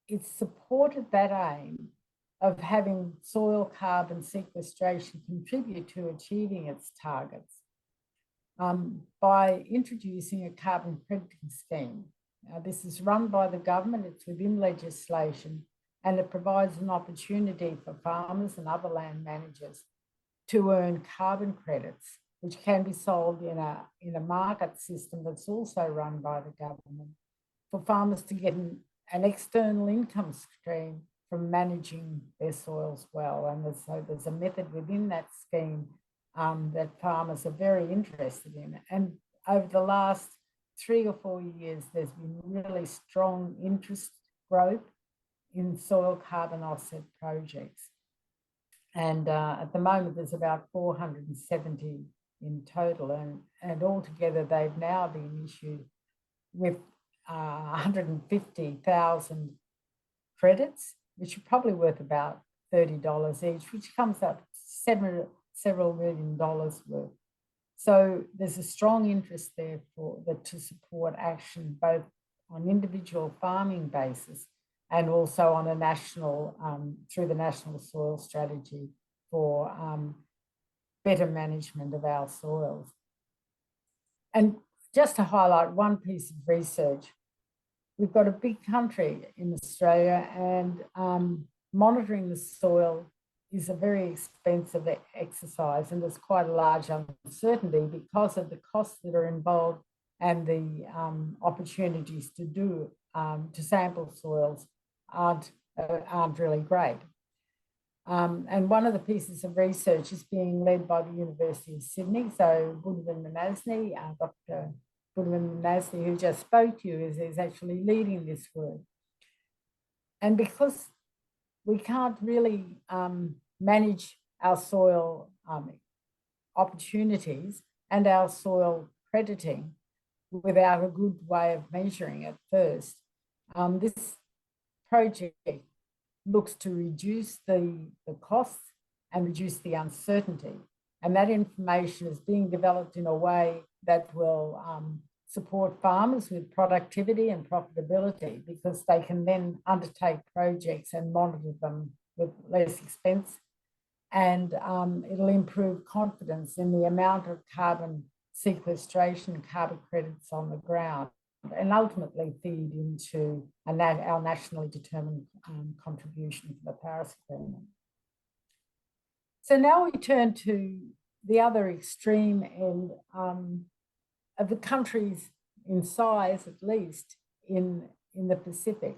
it's supported that aim of having soil carbon sequestration contribute to achieving its targets by introducing a carbon crediting scheme. Now, this is run by the government, it's within legislation, and it provides an opportunity for farmers and other land managers to earn carbon credits, which can be sold in a market system that's also run by the government, for farmers to get an external income stream from managing their soils well. And so there's a method within that scheme that farmers are very interested in. And over the last 3 or 4 years, there's been really strong interest growth in soil carbon offset projects. And at the moment, there's about 470 in total. And altogether, they've now been issued with 150,000 credits, which are probably worth about $30 each, which comes up several $1 million worth. So there's a strong interest there to support action both on individual farming basis and also on a national, through the National Soil Strategy for better management of our soils. And just to highlight one piece of research, we've got a big country in Australia, and monitoring the soil is a very expensive exercise, and there's quite a large uncertainty because of the costs that are involved and the opportunities to sample soils aren't really great. And one of the pieces of research is being led by the University of Sydney. So Dr. Samunnati, who just spoke to you, is actually leading this work. And because we can't really manage our soil opportunities and our soil crediting without a good way of measuring it first, this project looks to reduce the costs and reduce the uncertainty. And that information is being developed in a way that will support farmers with productivity and profitability, because they can then undertake projects and monitor them with less expense. And it'll improve confidence in the amount of carbon sequestration, carbon credits on the ground, and ultimately feed into our nationally determined contribution to the Paris Agreement. So now we turn to the other extreme end of the countries in size at least in the Pacific.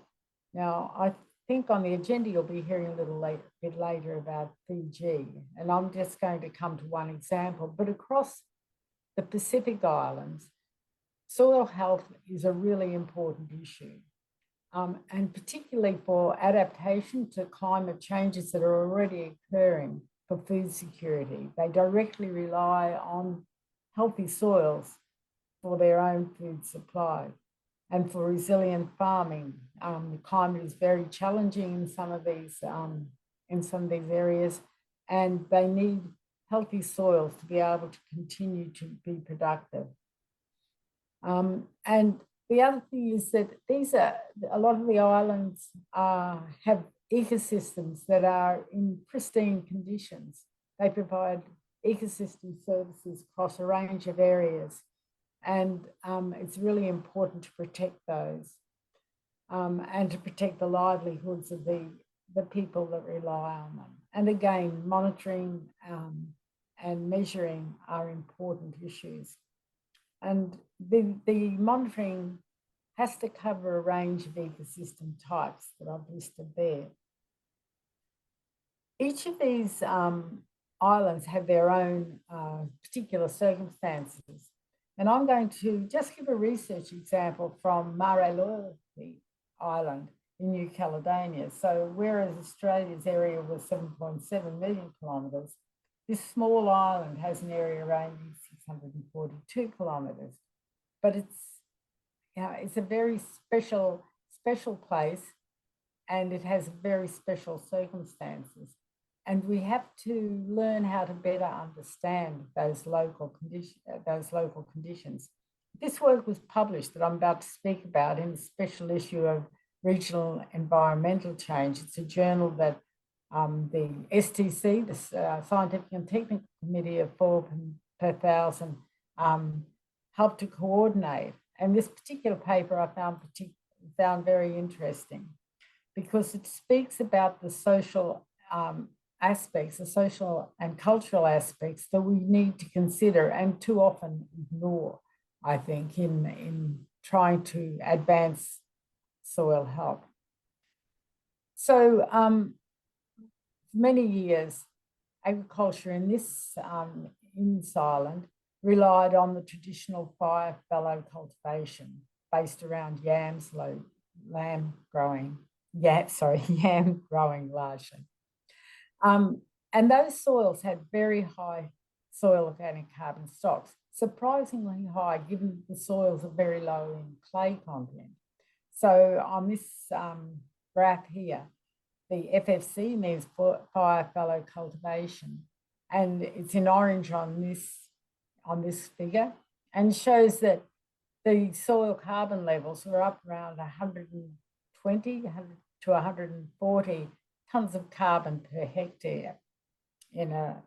Now, I think on the agenda you'll be hearing a bit later about Fiji, and I'm just going to come to one example. But across the Pacific Islands, soil health is a really important issue, and particularly for adaptation to climate changes that are already occurring for food security. They directly rely on healthy soils for their own food supply. And for resilient farming, the climate is very challenging in some of these areas, and they need healthy soils to be able to continue to be productive. And the other thing is that a lot of the islands have ecosystems that are in pristine conditions. They provide ecosystem services across a range of areas. And it's really important to protect those and to protect the livelihoods of the people that rely on them. And again, monitoring and measuring are important issues. And the monitoring has to cover a range of ecosystem types that I've listed there. Each of these islands have their own particular circumstances. And I'm going to just give a research example from Loyalty Island in New Caledonia. So whereas Australia's area was 7.7 million kilometres, this small island has an area ranging 642 kilometres. But it's a very special place, and it has very special circumstances. And we have to learn how to better understand those local conditions. This work was published that I'm about to speak about in a special issue of Regional Environmental Change. It's a journal that the STC, the Scientific and Technical Committee of 4 per thousand, helped to coordinate. And this particular paper I found very interesting because it speaks about the social aspects, the social and cultural aspects that we need to consider and too often ignore, I think, in trying to advance soil health. So for many years, agriculture in this island relied on the traditional fire fallow cultivation based around yam growing largely. And those soils had very high soil organic carbon stocks, surprisingly high given the soils are very low in clay content. So on this graph here, the FFC means fire fallow cultivation, and it's in orange on this figure, and shows that the soil carbon levels were up around 120 to 140 tons of carbon per hectare in a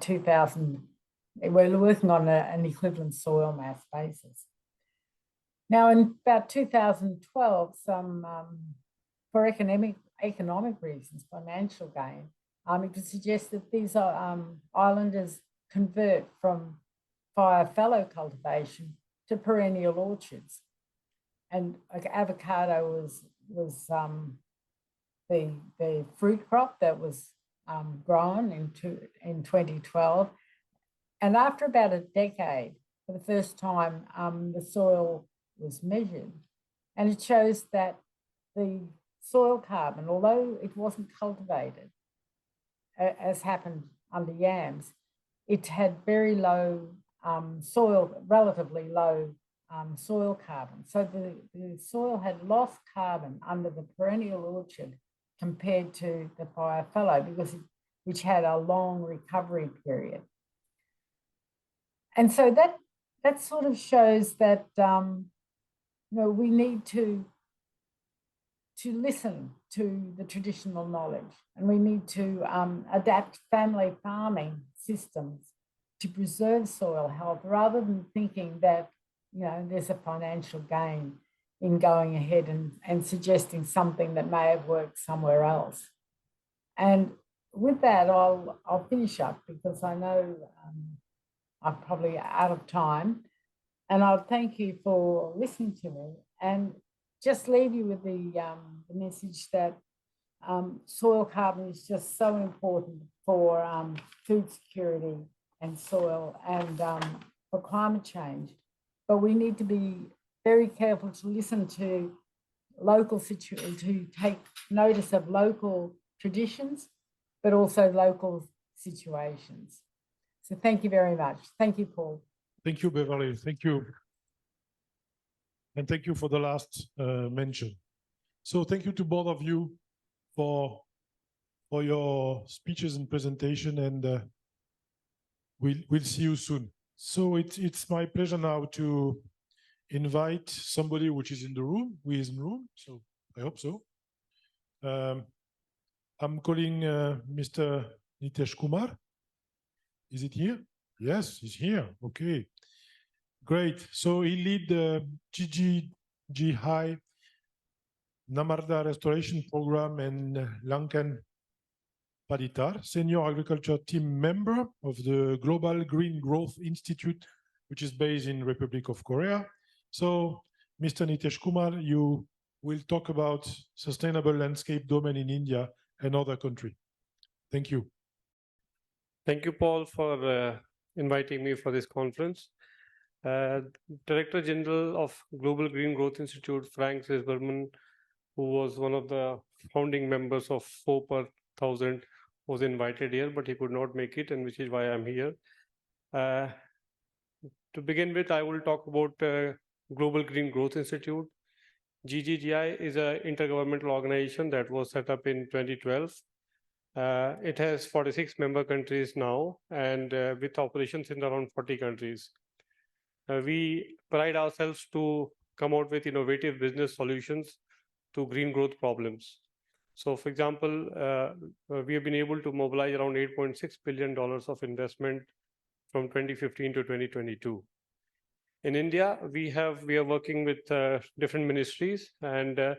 2000. We're working on an equivalent soil mass basis. Now, in about 2012, for economic reasons, financial gain, it could suggest that these islanders convert from fire fallow cultivation to perennial orchards. And avocado was the fruit crop that was grown in 2012. And after about a decade, for the first time, the soil was measured. And it shows that the soil carbon, although it wasn't cultivated, as happened under yams, it had very low relatively low soil carbon. So the soil had lost carbon under the perennial orchard compared to the fire fallow, which had a long recovery period. And so that sort of shows that we need to listen to the traditional knowledge, and we need to adapt family farming systems to preserve soil health rather than thinking that there's a financial gain in going ahead and suggesting something that may have worked somewhere else. And with that, I'll finish up because I know I'm probably out of time. And I'll thank you for listening to me and just leave you with the message that soil carbon is just so important for food security and soil and for climate change. But we need to be very careful to listen to to take notice of local traditions, but also local situations. So thank you very much. Thank you, Paul.
Thank you, Beverly. Thank you. And thank you for the last mention. So thank you to both of you for your speeches and presentation, and we'll see you soon. So it's my pleasure now to invite somebody which is in the room, who is in the room, so I hope so. I'm calling Mr. Nitesh Kumar. Is it here? Yes, he's here. Okay, great. So he lead the GGGI Namarda Restoration Program and Lankan Paditar, Senior Agriculture Team Member of the Global Green Growth Institute, which is based in Republic of Korea. So, Mr. Nitesh Kumar, you will talk about sustainable landscape domain in India and other countries. Thank you.
Thank you, Paul, for inviting me for this conference. Director General of Global Green Growth Institute, Frank Sisberman, who was one of the founding members of 4 per 1000, was invited here, but he could not make it, and which is why I'm here. To begin with, I will talk about Global Green Growth Institute. GGGI is an intergovernmental organization that was set up in 2012. It has 46 member countries now, and with operations in around 40 countries. We pride ourselves to come out with innovative business solutions to green growth problems. So, for example, we have been able to mobilize around $8.6 billion of investment from 2015 to 2022. In India, we are working with different ministries, and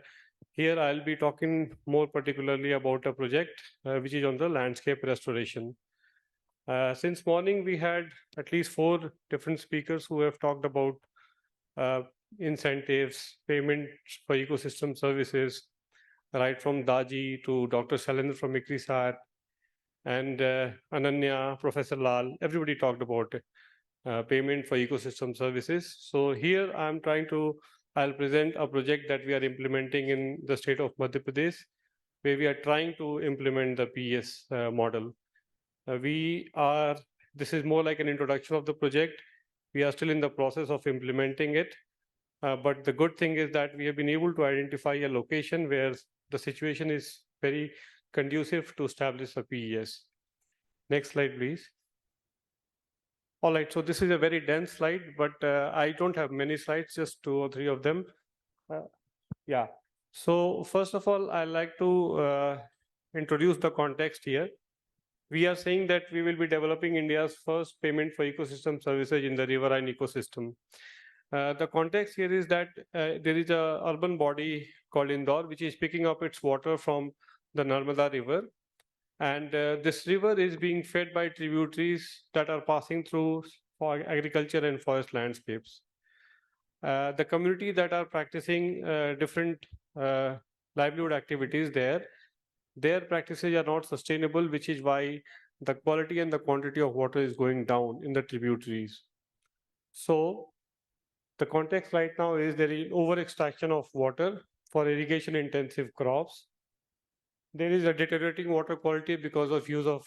here I'll be talking more particularly about a project which is on the landscape restoration. Since morning, we had at least 4 different speakers who have talked about incentives, payments for ecosystem services, right from Daji to Dr. Shailendra from ICRISAT, and Ananya, Professor Lal, everybody talked about payment for ecosystem services. So here I'll present a project that we are implementing in the state of Madhya Pradesh, where we are trying to implement the PES model. This is more like an introduction of the project. We are still in the process of implementing it. But the good thing is that we have been able to identify a location where the situation is very conducive to establish a PES. Next slide, please. All right, so this is a very dense slide, but I don't have many slides, just 2 or 3 of them. Yeah, so first of all, I'd like to introduce the context here. We are saying that we will be developing India's first payment for ecosystem services in the riverine ecosystem. The context here is that there is an urban body called Indore, which is picking up its water from the Narmada River. And this river is being fed by tributaries that are passing through for agriculture and forest landscapes. The community that are practicing different livelihood activities their practices are not sustainable, which is why the quality and the quantity of water is going down in the tributaries. So the context right now is there is over extraction of water for irrigation intensive crops. There is a deteriorating water quality because of use of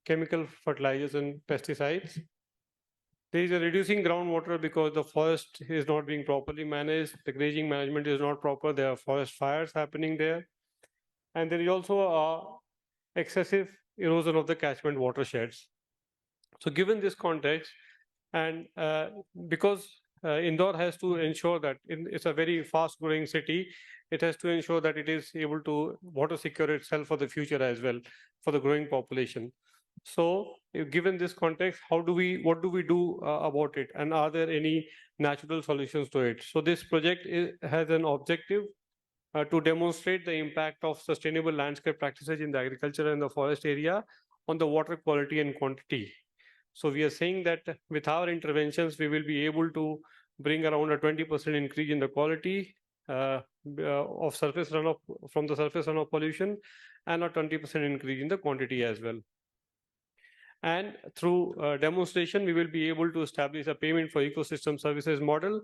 chemical fertilizers and pesticides. There is a reducing groundwater because the forest is not being properly managed. The grazing management is not proper. There are forest fires happening there. And there is also excessive erosion of the catchment watersheds. So given this context, and because Indore has to ensure that it's a very fast growing city, it has to ensure that it is able to water secure itself for the future as well, for the growing population. So given this context, what do we do about it? And are there any natural solutions to it? So this project has an objective to demonstrate the impact of sustainable landscape practices in the agriculture and the forest area on the water quality and quantity. So we are saying that with our interventions, we will be able to bring around a 20% increase in the quality of surface runoff from the surface runoff pollution, and a 20% increase in the quantity as well. And through demonstration, we will be able to establish a payment for ecosystem services model,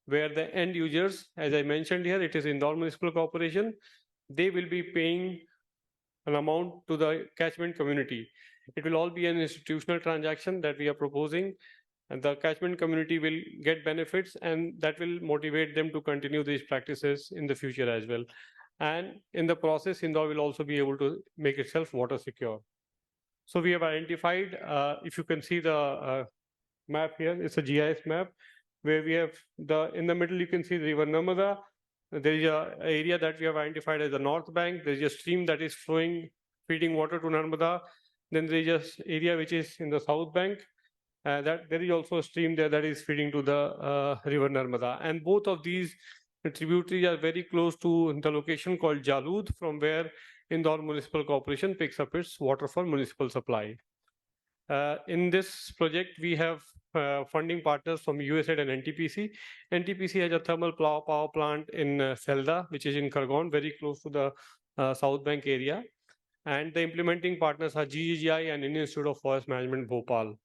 where the end users, as I mentioned here, it is Indore Municipal Corporation, they will be paying an amount to the catchment community. It will all be an institutional transaction that we are proposing, and the catchment community will get benefits, and that will motivate them to continue these practices in the future as well. And in the process, Indore will also be able to make itself water secure. So we have identified, if you can see the map here, it's a GIS map, where we have in the middle, you can see the river Narmada. There is an area that we have identified as the north bank. There is a stream that is flowing, feeding water to Narmada. Then there is an area which is in the south bank. That there is also a stream there that is feeding to the river Narmada. And both of these tributaries are very close to the location called Jalud, from where Indore Municipal Corporation picks up its water for municipal supply. In this project, we have funding partners from USAID and NTPC. NTPC has a thermal power plant in Selda, which is in Khargone, very close to the South Bank area. And the implementing partners are GGI and Indian Institute of Forest Management, Bhopal.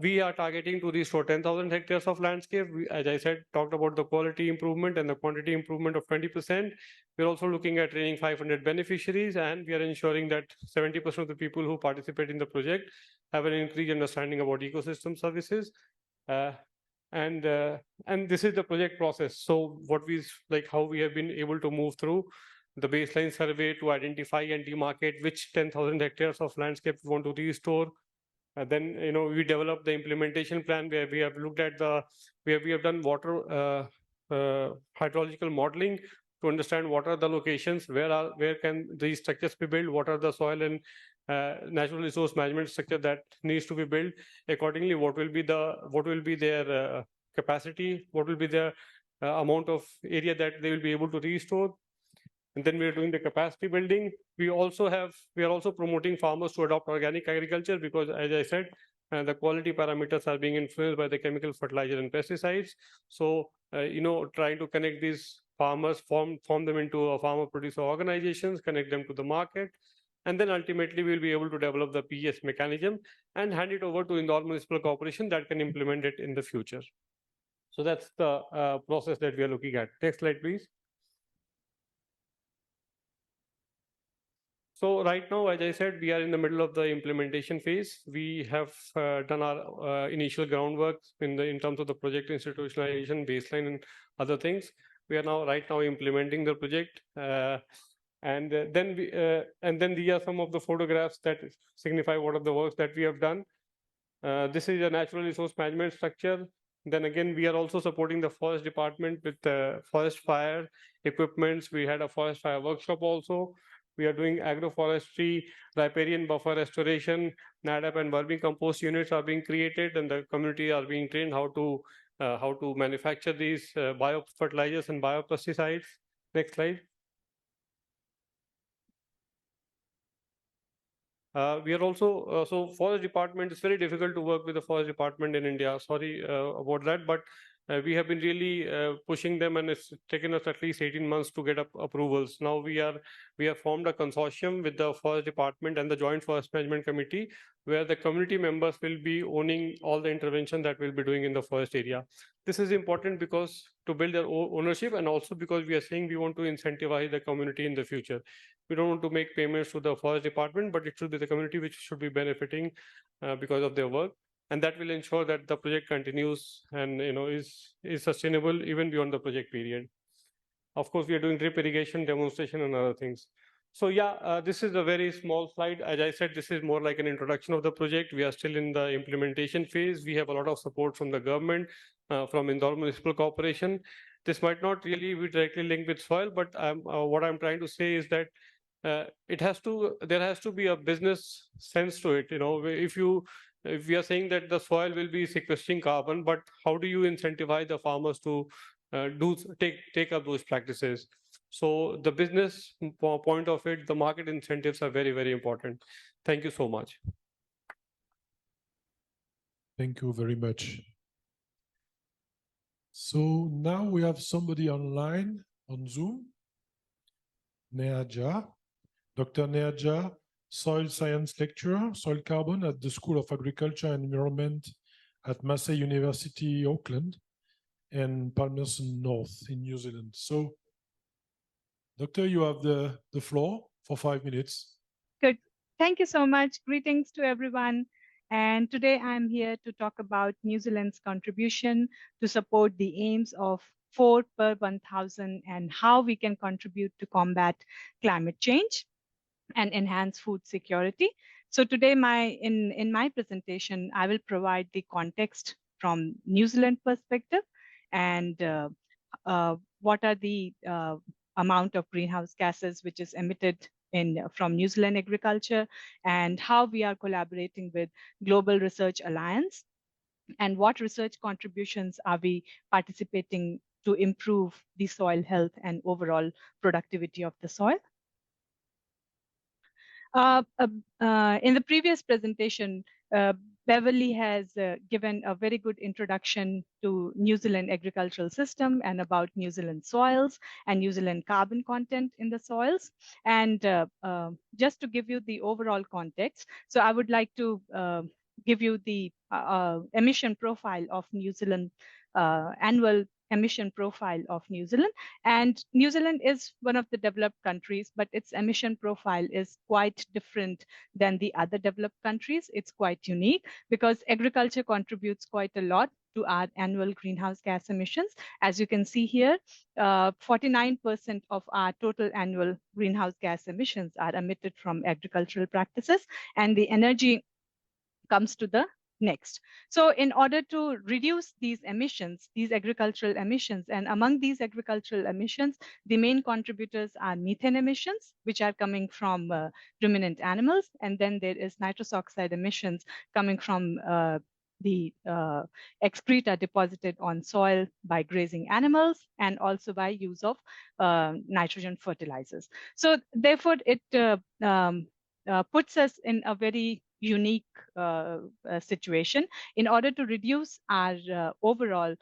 We are targeting to restore 10,000 hectares of landscape. We, as I said, talked about the quality improvement and the quantity improvement of 20%. We're also looking at training 500 beneficiaries, and we are ensuring that 70% of the people who participate in the project have an increased understanding about ecosystem services. And this is the project process. So how we have been able to move through the baseline survey to identify and demarcate which 10,000 hectares of landscape we want to restore. Then we developed the implementation plan, where we have looked at we have done water hydrological modeling to understand what are the locations, where can these structures be built, what are the soil and natural resource management structure that needs to be built. Accordingly, what will be their capacity, what will be the amount of area that they will be able to restore. And then we are doing the capacity building. We are also promoting farmers to adopt organic agriculture, because, as I said, the quality parameters are being influenced by the chemical fertilizer and pesticides. So, trying to connect these farmers, form them into a farmer producer organizations, connect them to the market. And then ultimately we'll be able to develop the PES mechanism and hand it over to Indore Municipal Corporation that can implement it in the future. So that's the process that we are looking at. Next slide, please. So right now, as I said, we are in the middle of the implementation phase. We have done our initial groundwork in terms of the project institutionalization, baseline, and other things. We are right now implementing the project, and then these are some of the photographs that signify what are the works that we have done. This is a natural resource management structure. Then again, we are also supporting the forest department with forest fire equipments. We had a forest fire workshop also. We are doing agroforestry, riparian buffer restoration, NADAP and vermicompost units are being created, and the community are being trained how to manufacture these biofertilizers and biopesticides. Next slide. We are also, so forest department, it's very difficult to work with the forest department in India. Sorry about that, but we have been really pushing them, and it's taken us at least 18 months to get approvals. Now we have formed a consortium with the forest department and the Joint Forest Management Committee, where the community members will be owning all the intervention that we'll be doing in the forest area. This is important because to build their ownership, and also because we are saying we want to incentivize the community in the future. We don't want to make payments to the forest department, but it should be the community which should be benefiting because of their work. And that will ensure that the project continues and is sustainable even beyond the project period. Of course, we are doing drip irrigation, demonstration, and other things. So yeah, this is a very small slide. As I said, this is more like an introduction of the project. We are still in the implementation phase. We have a lot of support from the government, from Indore Municipal Corporation. This might not really be directly linked with soil, but what I'm trying to say is that there has to be a business sense to it. If we are saying that the soil will be sequestering carbon, but how do you incentivize the farmers to take up those practices? So the business point of it, the market incentives are very, very important. Thank you so much.
Thank you very much. So now we have somebody online on Zoom, Nehaja, Dr. Nehaja, soil science lecturer, soil carbon at the School of Agriculture and Environment at Massey University, Auckland, and Palmerston North in New Zealand. So, Doctor, you have the floor for 5 minutes.
Good. Thank you so much. Greetings to everyone. And today I'm here to talk about New Zealand's contribution to support the aims of 4 per 1,000 and how we can contribute to combat climate change and enhance food security. So today in my presentation, I will provide the context from New Zealand perspective and what are the amount of greenhouse gases which is emitted from New Zealand agriculture and how we are collaborating with Global Research Alliance and what research contributions are we participating to improve the soil health and overall productivity of the soil. In the previous presentation, Beverly has given a very good introduction to New Zealand agricultural system and about New Zealand soils and New Zealand carbon content in the soils. And just to give you the overall context, so I would like to give you the emission profile of New Zealand, annual emission profile of New Zealand. And New Zealand is one of the developed countries, but its emission profile is quite different than the other developed countries. It's quite unique because agriculture contributes quite a lot to our annual greenhouse gas emissions. As you can see here, 49% of our total annual greenhouse gas emissions are emitted from agricultural practices, and the energy comes to the next. So in order to reduce these emissions, these agricultural emissions, and among these agricultural emissions, the main contributors are methane emissions, which are coming from ruminant animals. And then there is nitrous oxide emissions coming from the excreta deposited on soil by grazing animals and also by use of nitrogen fertilizers. So therefore, it puts us in a very unique situation. In order to reduce our overall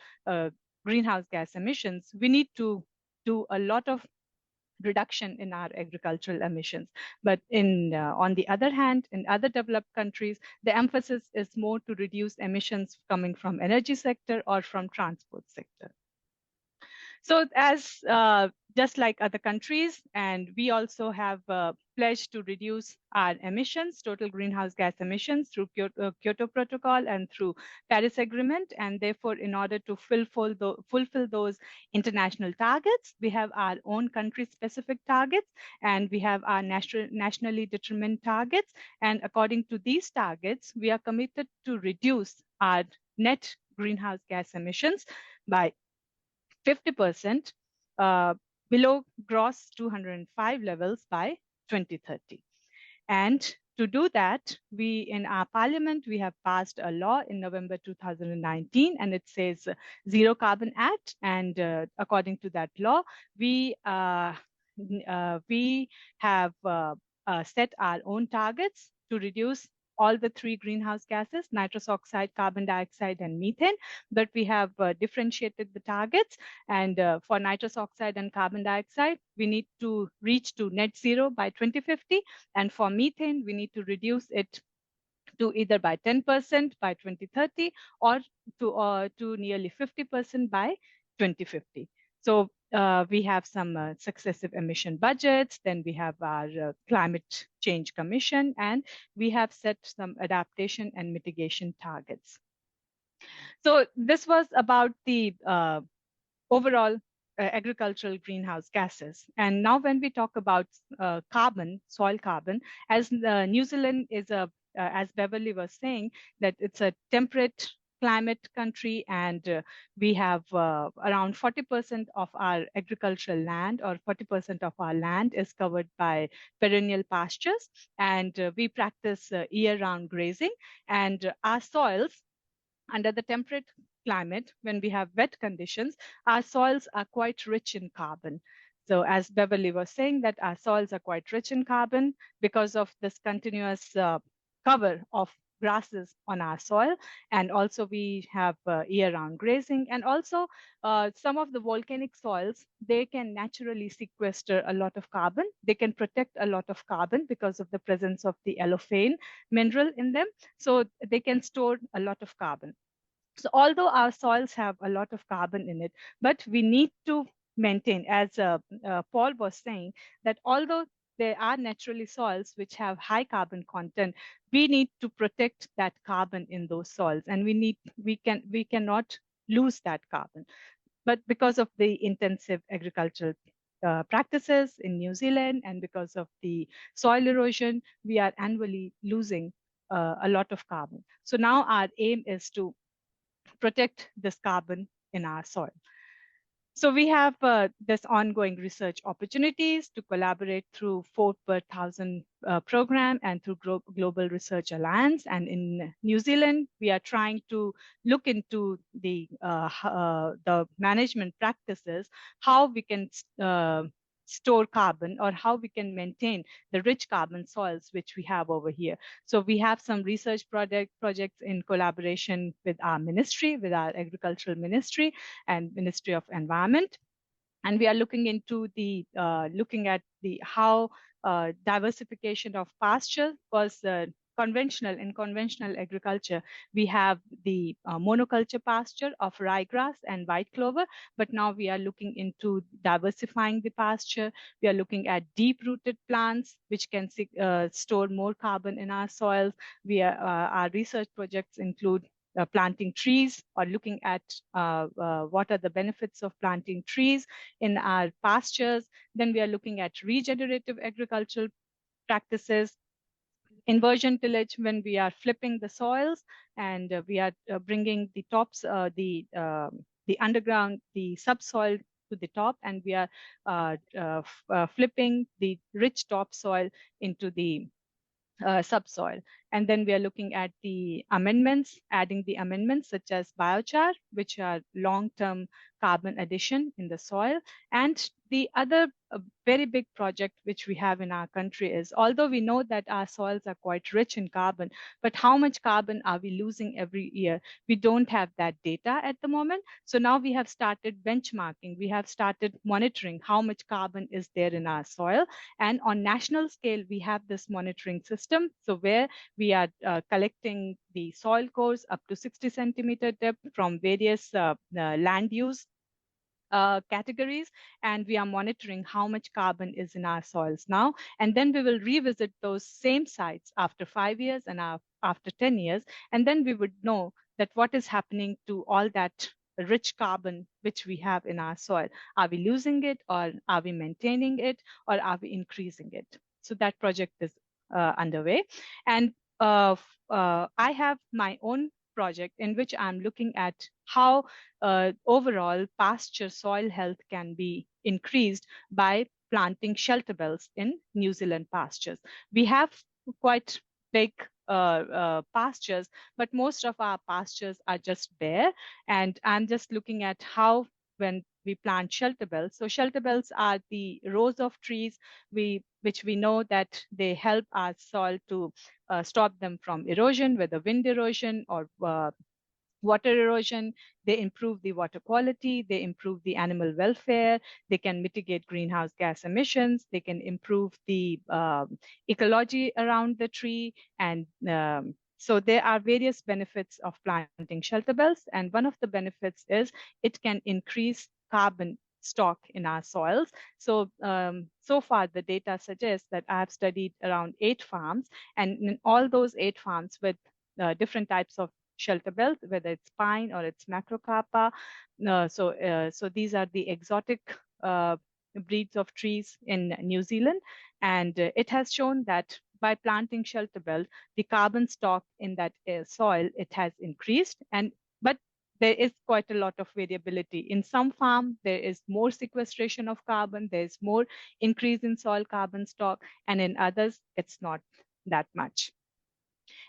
greenhouse gas emissions, we need to do a lot of reduction in our agricultural emissions. But on the other hand, in other developed countries, the emphasis is more to reduce emissions coming from energy sector or from transport sector. So as just like other countries, and we also have pledged to reduce our emissions, total greenhouse gas emissions through Kyoto Protocol and through Paris Agreement. And therefore, in order to fulfill those international targets, we have our own country-specific targets, and we have our nationally determined targets. And according to these targets, we are committed to reduce our net greenhouse gas emissions by 50% below gross 205 levels by 2030. And to do that, in our parliament, we have passed a law in November 2019, and it says Zero Carbon Act. And according to that law, we have set our own targets to reduce all the 3 greenhouse gases, nitrous oxide, carbon dioxide, and methane. But we have differentiated the targets. And for nitrous oxide and carbon dioxide, we need to reach to net zero by 2050. And for methane, we need to reduce it to either by 10% by 2030 or to nearly 50% by 2050. So we have some successive emission budgets, then we have our Climate Change Commission, and we have set some adaptation and mitigation targets. So this was about the overall agricultural greenhouse gases. And now when we talk about carbon, soil carbon, as New Zealand is as Beverly was saying, that it's a temperate climate country, and we have around 40% of our agricultural land, or 40% of our land is covered by perennial pastures, and we practice year-round grazing. And our soils, under the temperate climate, when we have wet conditions, our soils are quite rich in carbon. So as Beverly was saying, that our soils are quite rich in carbon because of this continuous cover of grasses on our soil. And also we have year-round grazing. And also some of the volcanic soils, they can naturally sequester a lot of carbon. They can protect a lot of carbon because of the presence of the allophane mineral in them. So they can store a lot of carbon. So although our soils have a lot of carbon in it, but we need to maintain, as Paul was saying, that although there are naturally soils which have high carbon content, we need to protect that carbon in those soils, and we cannot lose that carbon. But because of the intensive agricultural practices in New Zealand and because of the soil erosion, we are annually losing a lot of carbon. So now our aim is to protect this carbon in our soil. So we have this ongoing research opportunities to collaborate through 4 per 1,000 program and through Global Research Alliance. And in New Zealand, we are trying to look into the management practices, how we can store carbon or how we can maintain the rich carbon soils which we have over here. So we have some research projects in collaboration with our ministry, with our agricultural ministry and Ministry of Environment. And we are looking into the looking at the how diversification of pasture was in conventional agriculture. We have the monoculture pasture of ryegrass and white clover, but now we are looking into diversifying the pasture. We are looking at deep-rooted plants, which can store more carbon in our soils. Our research projects include planting trees or looking at what are the benefits of planting trees in our pastures. Then we are looking at regenerative agricultural practices, inversion tillage when we are flipping the soils, and we are bringing the tops, the underground, the subsoil to the top, and we are flipping the rich topsoil into the subsoil. And then we are looking at the amendments, adding the amendments such as biochar, which are long-term carbon addition in the soil. And the other very big project which we have in our country is, although we know that our soils are quite rich in carbon, but how much carbon are we losing every year? We don't have that data at the moment. So now we have started benchmarking. We have started monitoring how much carbon is there in our soil. And on national scale, we have this monitoring system. So where we are collecting the soil cores up to 60 centimeter depth from various land use categories, and we are monitoring how much carbon is in our soils now. And then we will revisit those same sites after 5 years and after 10 years, and then we would know that what is happening to all that rich carbon which we have in our soil. Are we losing it, or are we maintaining it, or are we increasing it? So that project is underway. And I have my own project in which I'm looking at how overall pasture soil health can be increased by planting shelter belts in New Zealand pastures. We have quite big pastures, but most of our pastures are just bare. And I'm just looking at how, when we plant shelter belts. So shelter belts are the rows of trees which we know that they help our soil to stop them from erosion, whether wind erosion or water erosion. They improve the water quality, they improve the animal welfare, they can mitigate greenhouse gas emissions, they can improve the ecology around the tree. And so there are various benefits of planting shelter belts. And one of the benefits is it can increase carbon stock in our soils. So, so far the data suggests that I have studied around 8 farms, and in all those 8 farms with different types of shelter belt, whether it's pine or it's macrocarpa. So these are the exotic breeds of trees in New Zealand. And it has shown that by planting shelter belt, the carbon stock in that soil, it has increased. But there is quite a lot of variability. In some farm, there is more sequestration of carbon, there's more increase in soil carbon stock, and in others, it's not that much.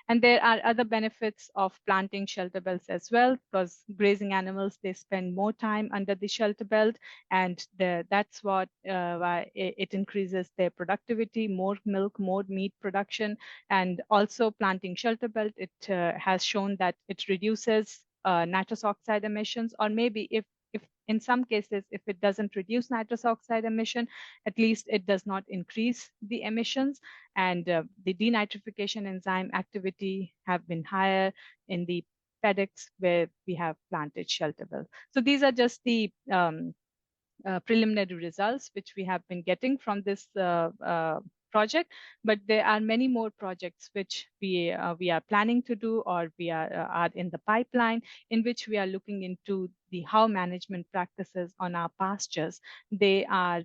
And there are other benefits of planting shelter belts as well, because grazing animals, they spend more time under the shelter belt, and that's what why it increases their productivity, more milk, more meat production. And also planting shelter belt, it has shown that it reduces nitrous oxide emissions, or maybe if in some cases, if it doesn't reduce nitrous oxide emission, at least it does not increase the emissions. And the denitrification enzyme activity have been higher in the paddocks where we have planted shelter belt. So these are just the preliminary results which we have been getting from this project, but there are many more projects which we are planning to do, or we are in the pipeline, in which we are looking into the how management practices on our pastures, they are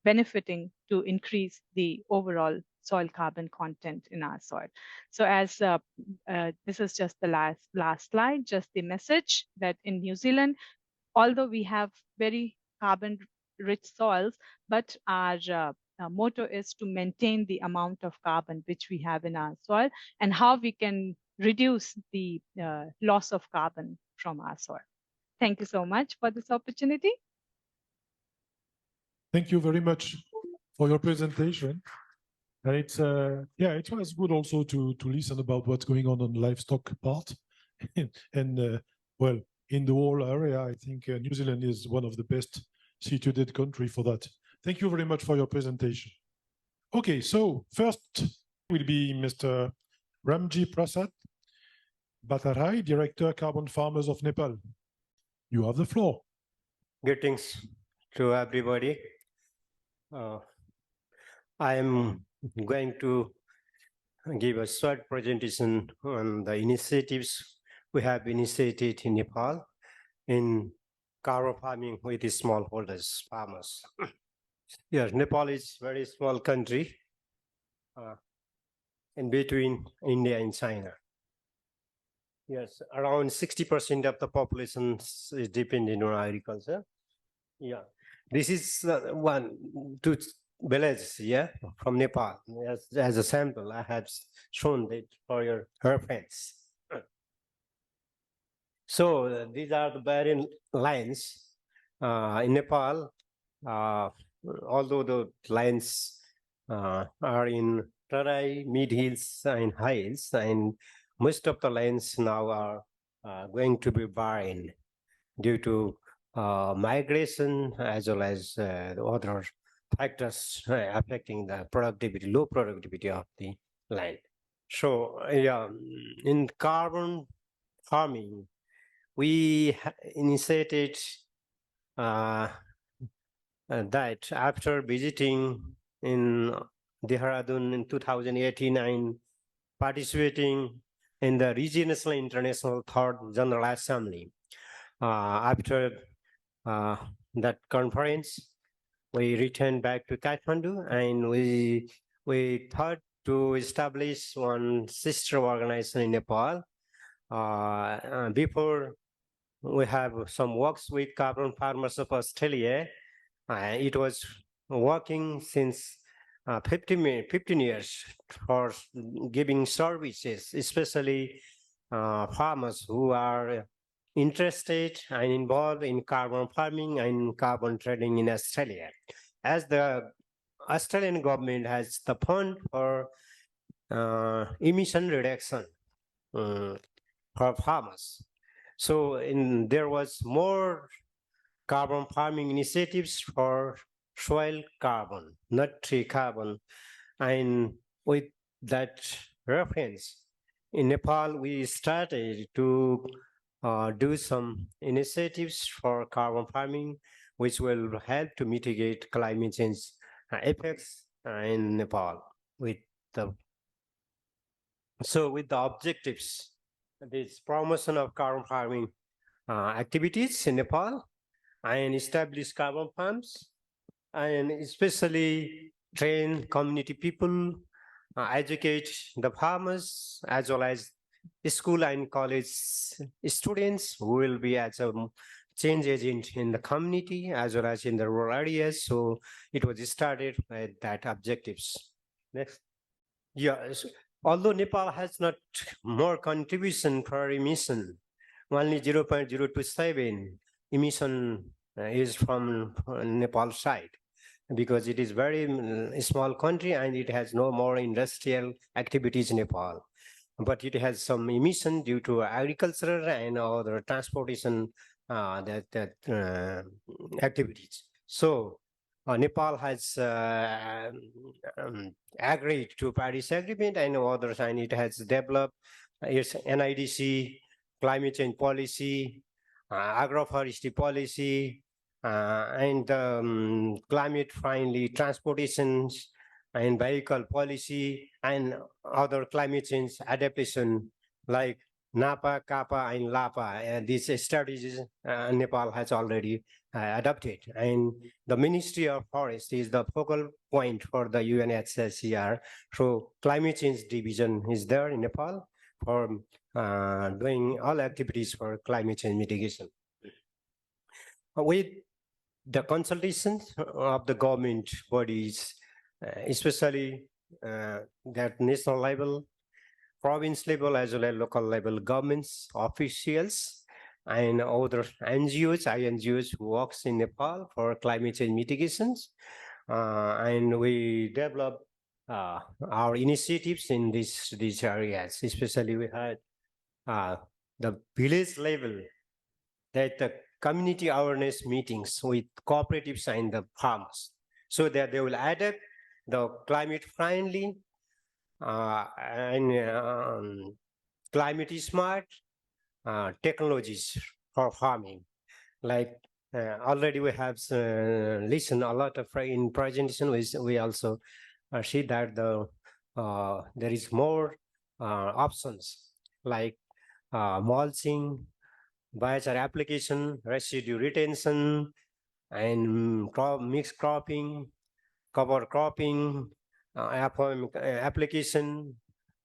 benefiting to increase the overall soil carbon content in our soil. So as this is just the last slide, just the message that in New Zealand, although we have very carbon rich soils, but our motto is to maintain the amount of carbon which we have in our soil, and how we can reduce the loss of carbon from our soil. Thank you so much for this opportunity.
Thank you very much for your presentation. And it's yeah, it was good also to listen about what's going on the livestock part, and well, in the whole area, I think New Zealand is one of the best situated country for that. Thank you very much for your presentation. Okay, so first will be Mr. Ramji Prasad Bhattarai, Director, Carbon Farmers of Nepal. You have the floor.
Greetings to everybody. I am going to give a short presentation on the initiatives we have initiated in Nepal in carbon farming with the smallholders farmers. Yes, Nepal is a very small country in between India and China. Yes, around 60% of the population is dependent on agriculture. Yeah, this is two villages, yeah, from Nepal. As a sample, I have shown it for your reference. So these are the barren lines in Nepal. Although the lines are in Tarai, mid hills, and high hills, and most of the lands now are going to be barren due to migration as well as other factors affecting the productivity, low productivity of the land. So yeah, in carbon farming, we initiated that after visiting in Dehradun in 2018 and participating in the Regional International Third General Assembly. After that conference, we returned back to Kathmandu, and we thought to establish one sister organization in Nepal. Before we have some works with Carbon Farmers of Australia. It was working since 15 years for giving services, especially farmers who are interested and involved in carbon farming and carbon trading in Australia. As the Australian government has the fund for emission reduction for farmers. So there was more carbon farming initiatives for soil carbon, not tree carbon. And with that reference, in Nepal, we started to do some initiatives for carbon farming, which will help to mitigate climate change effects in Nepal. With the objectives, this promotion of carbon farming activities in Nepal, and establish carbon farms, and especially train community people, educate the farmers, as well as school and college students who will be as a change agent in the community as well as in the rural areas. So it was started with that objectives. Next. Yeah, Although Nepal has not more contribution per emission, only 0.027 emission is from Nepal side, because it is very small country and it has no more industrial activities in Nepal. But it has some emission due to agriculture and other transportation activities. So Nepal has agreed to Paris Agreement and others, and it has developed its NIDC, climate change policy, agroforestry policy, and climate-friendly transportations and vehicle policy and other climate change adaptation like NAPA, CAPA, and LAPA. These strategies Nepal has already adopted. And the Ministry of Forest is the focal point for the UNHCR. So climate change division is there in Nepal for doing all activities for climate change mitigation. With the consultations of the government bodies, especially that national level, province level, as well as local level governments, officials, and other NGOs, INGOs who works in Nepal for climate change mitigations. And we develop our initiatives in these areas. Especially we had the village level, that the community awareness meetings with cooperatives and the farmers, so that they will adapt the climate friendly and climate smart technologies for farming. Like already we have listened a lot of in presentation. We also see that there is more options like mulching, biochar application, residue retention, and mixed cropping, cover cropping, application,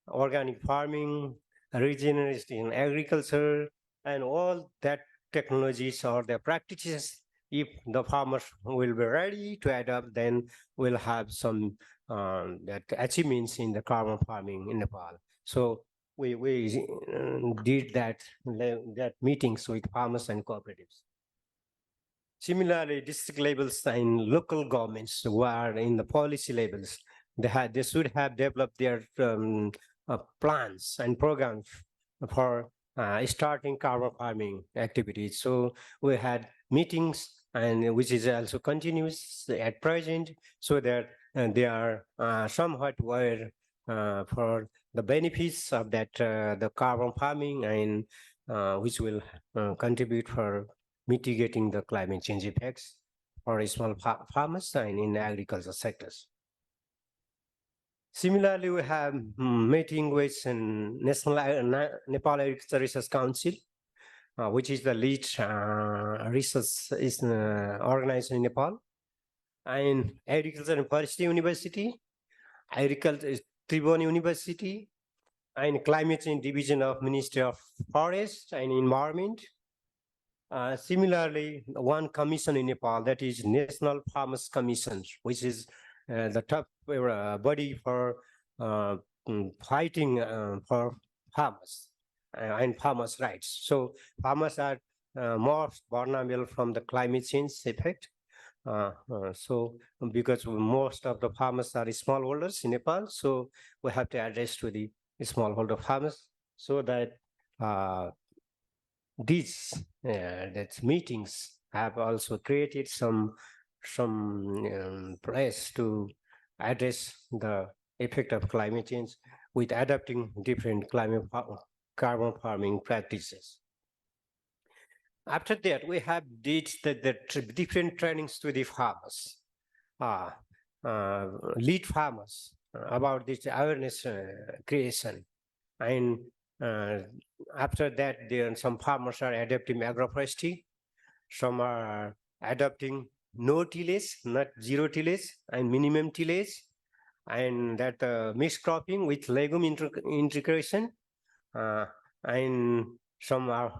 organic farming, regeneration agriculture, and all that technologies or the practices. If the farmers will be ready to adopt, then we'll have some that achievements in the carbon farming in Nepal. So we did that meetings with farmers and cooperatives. Similarly, district levels and local governments who are in the policy levels, they should have developed their plans and programs for starting carbon farming activities. So we had meetings, and which is also continuous at present, so that they are somewhat aware for the benefits of that the carbon farming, and which will contribute for mitigating the climate change effects for small farmers and in agricultural sectors. Similarly, we have meeting with National Nepal Agriculture Research Council, which is the lead research organization in Nepal, and Agriculture and Forestry University, Agriculture Tribhuvan University, and Climate Change Division of Ministry of Forest and Environment. Similarly, one commission in Nepal, that is National Farmers Commission, which is the top body for fighting for farmers and farmers' rights. So farmers are more vulnerable from the climate change effect. So because most of the farmers are smallholders in Nepal, so we have to address to the smallholder farmers, so that these meetings have also created some place to address the effect of climate change with adapting different carbon farming practices. After that, we have did the different trainings to the farmers, lead farmers about this awareness creation. And after that, some farmers are adopting agroforestry, some are adopting no tillage, not zero tillage, and minimum tillage, and that mixed cropping with legume integration, and some are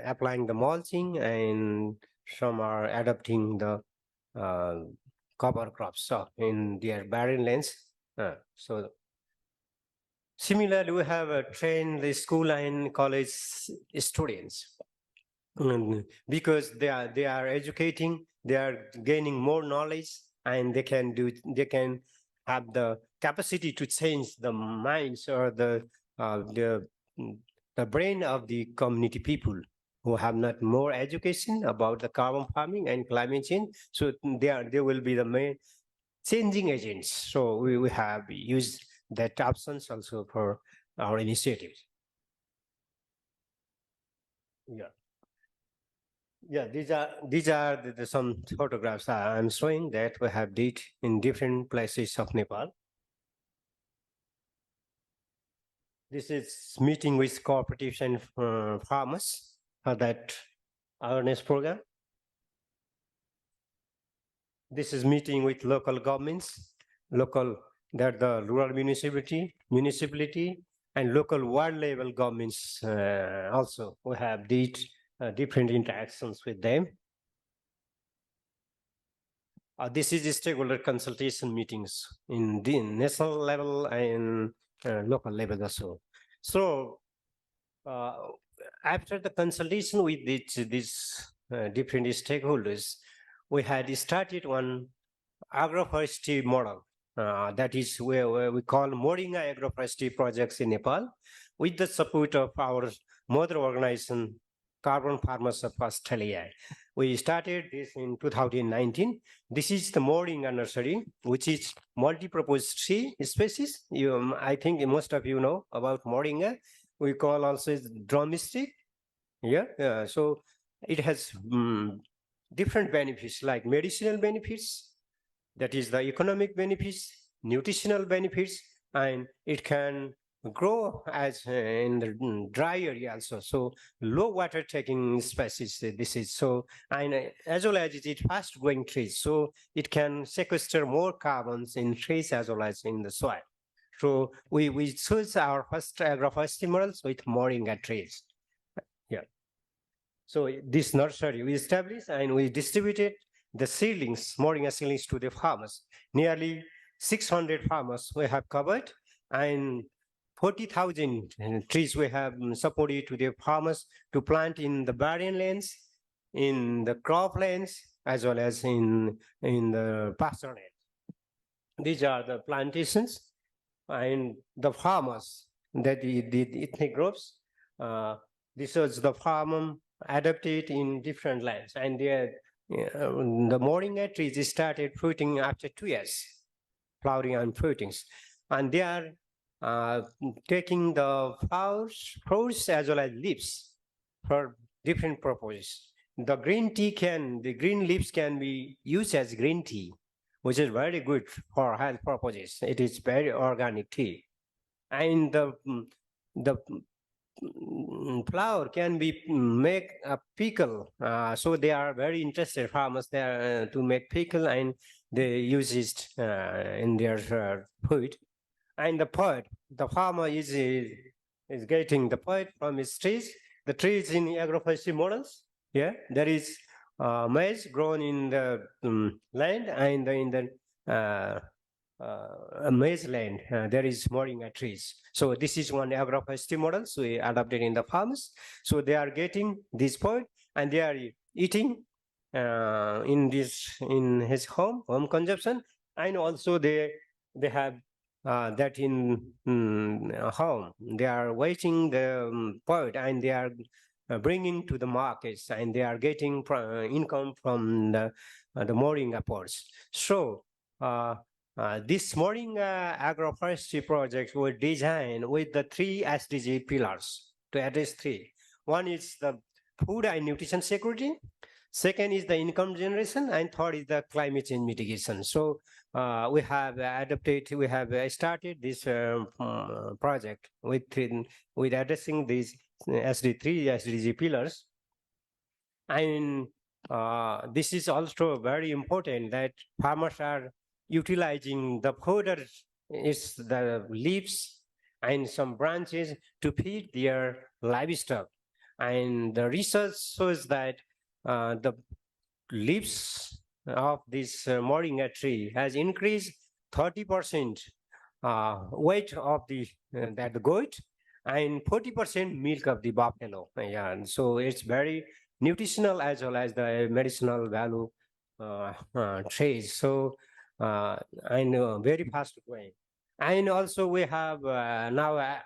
applying the mulching, and some are adopting the cover crops in their barren lands. So Similarly, we have trained the school and college students. Because they are educating, they are gaining more knowledge, and they can have the capacity to change the minds or the brain of the community people who have not more education about the carbon farming and climate change. So they will be the main changing agents. So we have used that options also for our initiatives. Yeah. Yeah, these are some photographs I'm showing that we have did in different places of Nepal. This is meeting with cooperatives and farmers for that awareness program. This is meeting with local governments, that the rural municipality and local ward level governments also. We have did different interactions with them. This is the stakeholder consultation meetings in the national level and local level also. So after the consultation with these different stakeholders, we had started one agroforestry model. That is where we call Moringa agroforestry projects in Nepal, with the support of our mother organization, Carbon Farmers of Australia. We started this in 2019. This is the Moringa nursery, which is multi-purpose tree species. I think most of you know about Moringa. We call also drumstick. Yeah, so it has different benefits like medicinal benefits, that is the economic benefits, nutritional benefits, and it can grow as in the dry area also. So low water taking species this is. So, and as well as it is fast growing trees, so it can sequester more carbons in trees as well as in the soil. So we choose our first agroforestry models with Moringa trees. Yeah. So this nursery we established and we distributed the seedlings, Moringa seedlings, to the farmers. Nearly 600 farmers we have covered, and 40,000 trees we have supported to the farmers to plant in the barren lands, in the crop lands, as well as in the pasture lands. These are the plantations and the farmers, that the ethnic groups. This was the farm adapted in different lands, and the Moringa trees started fruiting after 2 years, flowering and fruitings, and they are taking the flowers as well as leaves for different purposes. The green leaves can be used as green tea, which is very good for health purposes. It is very organic tea, and the flour can be make a pickle. So they are very interested, farmers there, to make pickle, and they use it in their food. And the pod, the farmer is getting the pod from his trees. The trees in agroforestry models, yeah, there is maize grown in the land, and in the maize land, there is Moringa trees. So this is one agroforestry model. So we adopted in the farms. So they are getting this point, and they are eating in his home consumption, and also they have that in home. They are waiting the point, and they are bringing to the markets, and they are getting income from the Moringa pods. So this Moringa agroforestry project was designed with the 3 SDG pillars to address 3. One is the food and nutrition security. Second is the income generation, and third is the climate change mitigation. So we have started this project with addressing these 3 SDG pillars. And this is also very important that farmers are utilizing the fodder, is the leaves and some branches, to feed their livestock. And the research shows that the leaves of this Moringa tree has increased 30% weight of the goat and 40% milk of the buffalo. Yeah, and so it's very nutritional as well as the medicinal value trace. So and very fast growing. And also we have now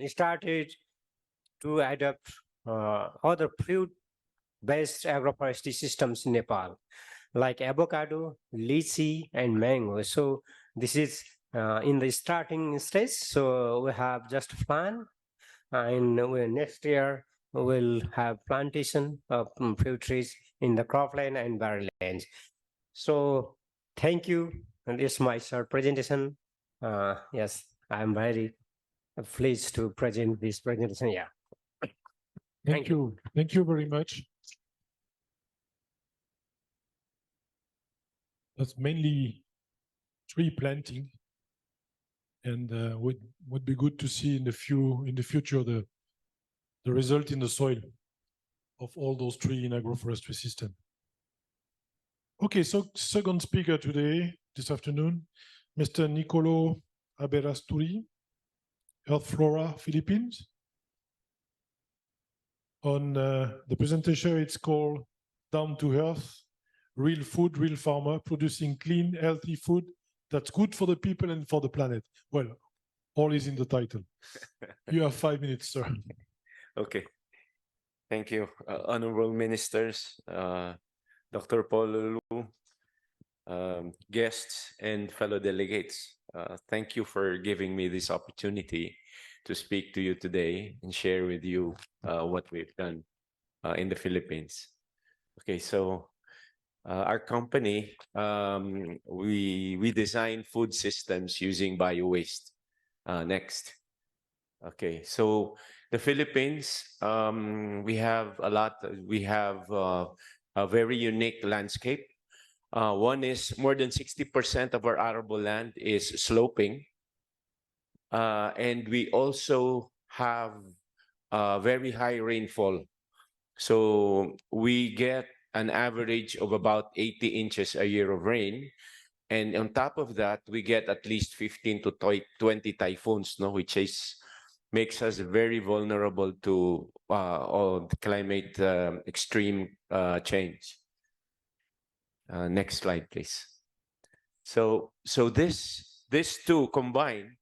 started to adopt other fruit-based agroforestry systems in Nepal, like avocado, lychee, and mango. So this is in the starting stage. So we have just plan, and next year we'll have plantation of fruit trees in the cropland and barrenlands. So thank you. And this is my short presentation. Yes, I'm very pleased to present this presentation. Yeah.
Thank you. Thank you very much. That's mainly tree planting, and would be good to see in the future the result in the soil of all those trees in agroforestry system. Okay, so second speaker today, this afternoon, Mr. Nicolo Aberasturi, Earth Flora Philippines. On the presentation, it's called Down to Earth, Real Food, Real Farmer, Producing Clean, Healthy Food that's good for the people and for the planet. Well, all is in the title. You have 5 minutes, sir.
Okay. Thank you, honorable ministers, Dr. Paul Lulu, guests, and fellow delegates. Thank you for giving me this opportunity to speak to you today and share with you what we've done in the Philippines. Okay, so our company, we design food systems using bio-waste. Next. Okay, so the Philippines, we have a very unique landscape. One is more than 60% of our arable land is sloping. And we also have very high rainfall. So we get an average of about 80 inches a year of rain. And on top of that, we get at least 15 to 20 typhoons, no, which makes us very vulnerable to all the climate extreme change. Next slide, please. So this two combined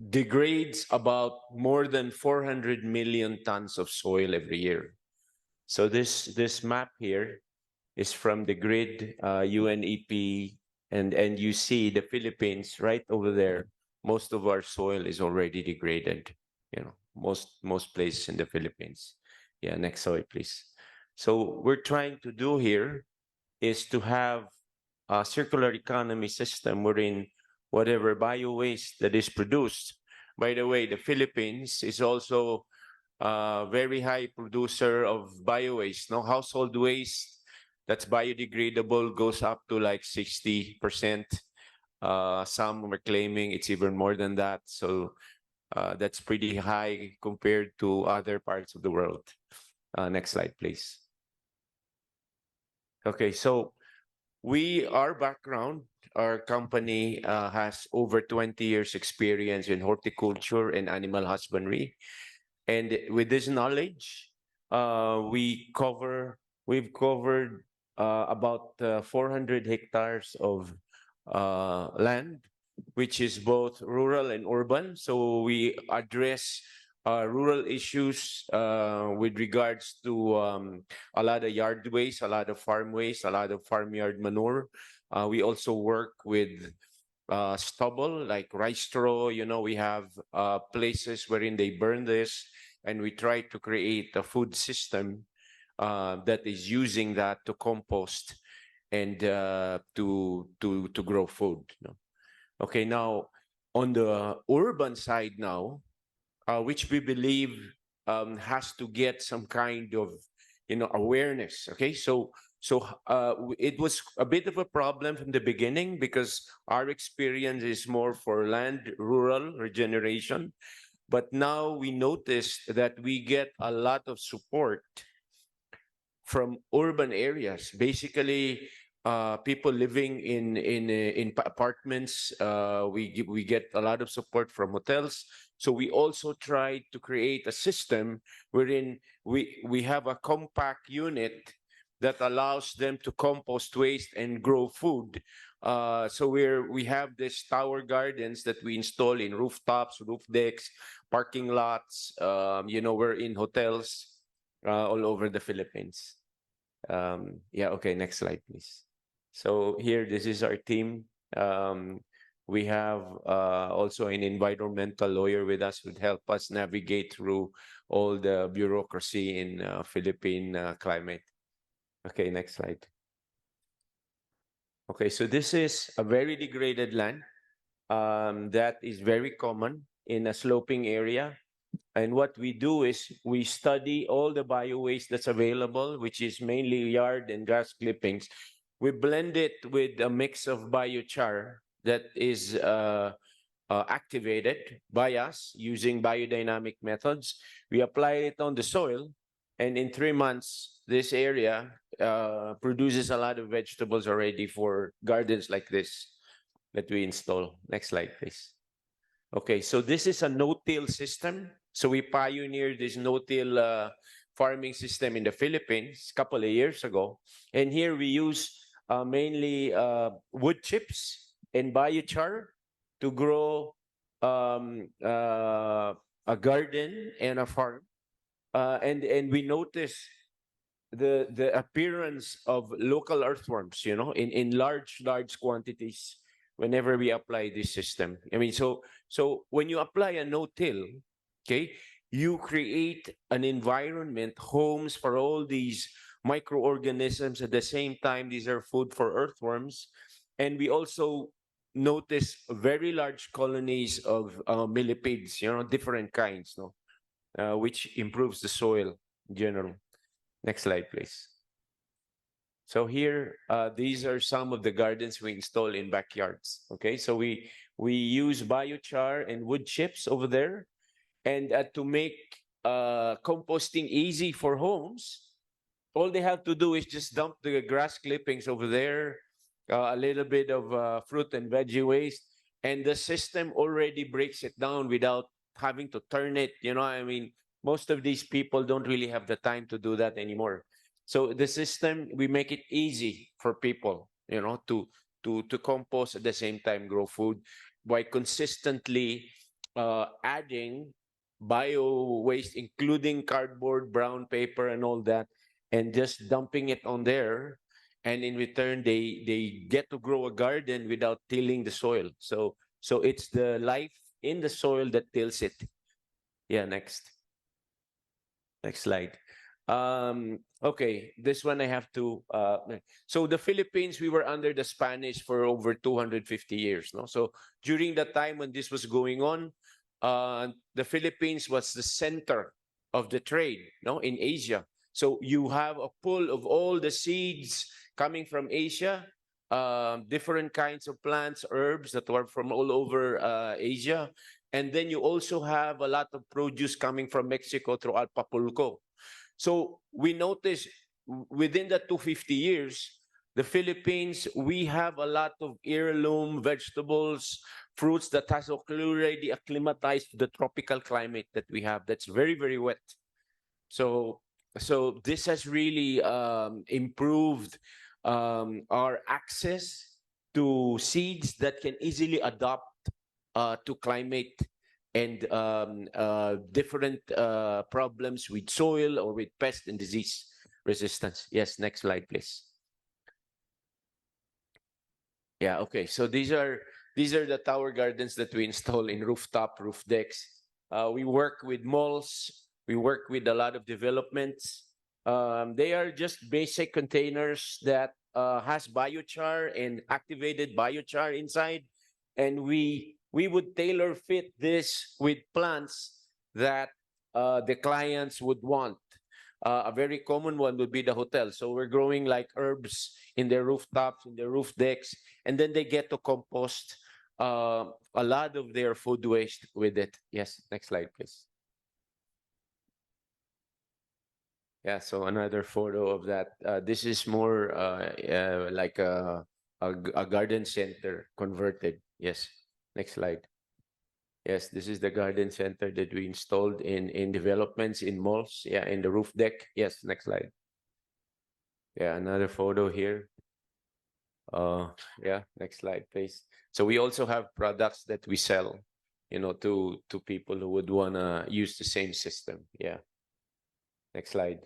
degrades about more than 400 million tons of soil every year. So this map here is from the grid UNEP, and you see the Philippines right over there. Most of our soil is already degraded, you know, most places in the Philippines. Yeah, next slide, please. So we're trying to do here is to have a circular economy system wherein whatever bio-waste that is produced. By the way, the Philippines is also a very high producer of bio-waste. No, household waste that's biodegradable goes up to like 60%. Some are claiming it's even more than that. So that's pretty high compared to other parts of the world. Next slide, please. Okay, so our background, our company has over 20 years experience in horticulture and animal husbandry. And with this knowledge, we've covered about 400 hectares of land, which is both rural and urban. So we address rural issues with regards to a lot of yard waste, a lot of farm waste, a lot of farmyard manure. We also work with stubble like rice straw. You know, we have places wherein they burn this, and we try to create a food system that is using that to compost and to grow food. You know? Okay, now on the urban side now, which we believe has to get some kind of, you know, awareness. Okay, so it was a bit of a problem from the beginning because our experience is more for land rural regeneration, but now we noticed that we get a lot of support from urban areas. Basically, people living in apartments. We get a lot of support from hotels. So we also try to create a system wherein we have a compact unit that allows them to compost waste and grow food. So we have these tower gardens that we install in rooftops, roof decks, parking lots. We're in hotels all over the Philippines. Yeah, okay, next slide, please. So here, this is our team. We have also an environmental lawyer with us who would help us navigate through all the bureaucracy in Philippine climate. Okay, next slide. Okay, so this is a very degraded land that is very common in a sloping area. And what we do is we study all the bio waste that's available, which is mainly yard and grass clippings. We blend it with a mix of biochar that is activated by us using biodynamic methods. We apply it on the soil, and in 3 months, this area produces a lot of vegetables already for gardens like this that we install. Next slide, please. Okay, so this is a no-till system. So we pioneered this no-till farming system in the Philippines a couple of years ago. And here we use mainly wood chips and biochar to grow a garden and a farm. And we notice the appearance of local earthworms, in large quantities whenever we apply this system. I mean, so when you apply a no-till, okay, you create an environment, homes for all these microorganisms. At the same time, these are food for earthworms. And we also notice very large colonies of millipedes, different kinds, which improves the soil in general. Next slide, please. So here, these are some of the gardens we install in backyards. Okay, so we use biochar and wood chips over there, and to make composting easy for homes, all they have to do is just dump the grass clippings over there, a little bit of fruit and veggie waste, and the system already breaks it down without having to turn it. I mean, most of these people don't really have the time to do that anymore. So the system, we make it easy for people, to compost at the same time grow food by consistently adding bio waste, including cardboard, brown paper, and all that, and just dumping it on there. And in return, they get to grow a garden without tilling the soil. So it's the life in the soil that tills it. Yeah, next slide. Okay, this one I have to. So the Philippines, we were under the Spanish for over 250 years. No, so during the time when this was going on, the Philippines was the center of the trade, in Asia. So you have a pull of all the seeds coming from Asia, different kinds of plants, herbs that were from all over Asia. And then you also have a lot of produce coming from Mexico through Alpapulco. So we notice within the 250 years, the Philippines, we have a lot of heirloom vegetables, fruits that has already acclimatized to the tropical climate that we have. That's very, very wet. So this has really improved our access to seeds that can easily adapt to climate and different problems with soil or with pest and disease resistance. Yes, next slide, please. Yeah, okay. So these are the tower gardens that we install in roof decks. We work with malls. We work with a lot of developments. They are just basic containers that has biochar and activated biochar inside, and we would tailor fit this with plants that the clients would want. A very common one would be the hotel. So we're growing like herbs in their rooftops, in their roof decks, and then they get to compost a lot of their food waste with it. Yes, next slide, please. Yeah, so another photo of that. This is more like a garden center converted. Yes, next slide. Yes, this is the garden center that we installed in developments in malls. Yeah, in the roof deck. Yes, next slide. Yeah, another photo here. Yeah, next slide, please. So we also have products that we sell, to people who would wanna use the same system. Yeah. Next slide.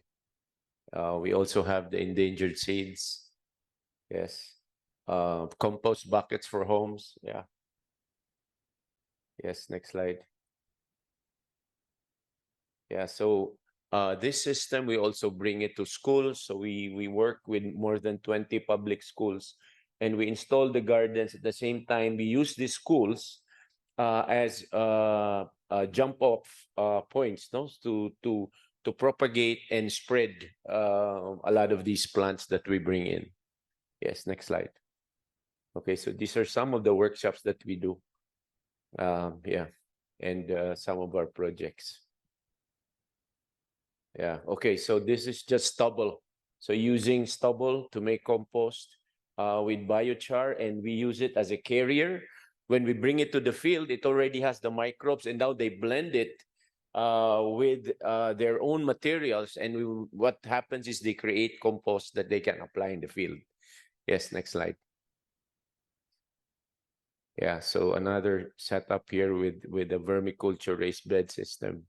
We also have the endangered seeds. Yes. Compost buckets for homes. Yeah. Yes, next slide. Yeah, so this system, we also bring it to schools. So we work with more than 20 public schools, and we install the gardens. At the same time, we use these schools as jump-off points, no, to propagate and spread a lot of these plants that we bring in. Yes, next slide. Okay, so these are some of the workshops that we do. Yeah, and some of our projects. Yeah, okay, so this is just stubble. So using stubble to make compost with biochar, and we use it as a carrier. When we bring it to the field, it already has the microbes, and now they blend it with their own materials. And what happens is they create compost that they can apply in the field. Yes, next slide. Yeah, so another setup here with a vermiculture raised bed system.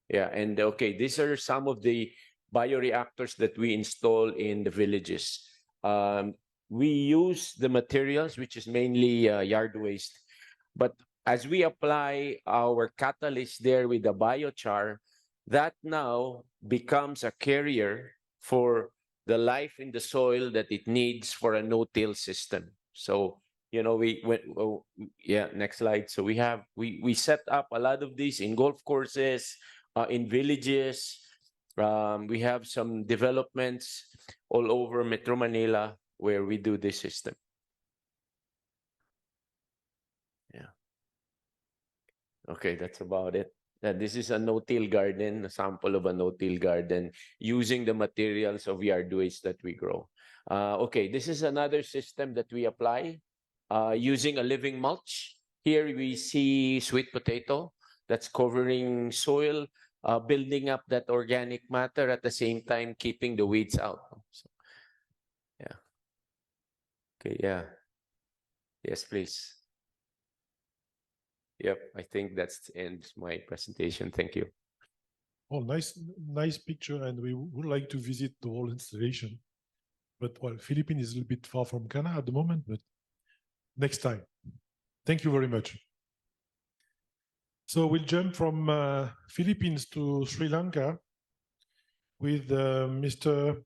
Yeah, and okay, these are some of the bioreactors that we install in the villages. We use the materials, which is mainly yard waste. But as we apply our catalyst there with the biochar, that now becomes a carrier for the life in the soil that it needs for a no-till system. So, yeah, next slide. So we set up a lot of these in golf courses, in villages. We have some developments all over Metro Manila where we do this system. Yeah. Okay, that's about it. This is a no-till garden, a sample of a no-till garden using the materials of yard waste that we grow. Okay, this is another system that we apply using a living mulch. Here we see sweet potato that's covering soil, building up that organic matter, at the same time keeping the weeds out. So, yeah. Okay, yeah. Yes, please. Yep, I think that's ends my presentation. Thank you.
Oh, nice picture, and we would like to visit the whole installation. But well, Philippines is a little bit far from Canada at the moment, but next time. Thank you very much. So we'll jump from Philippines to Sri Lanka with Mr.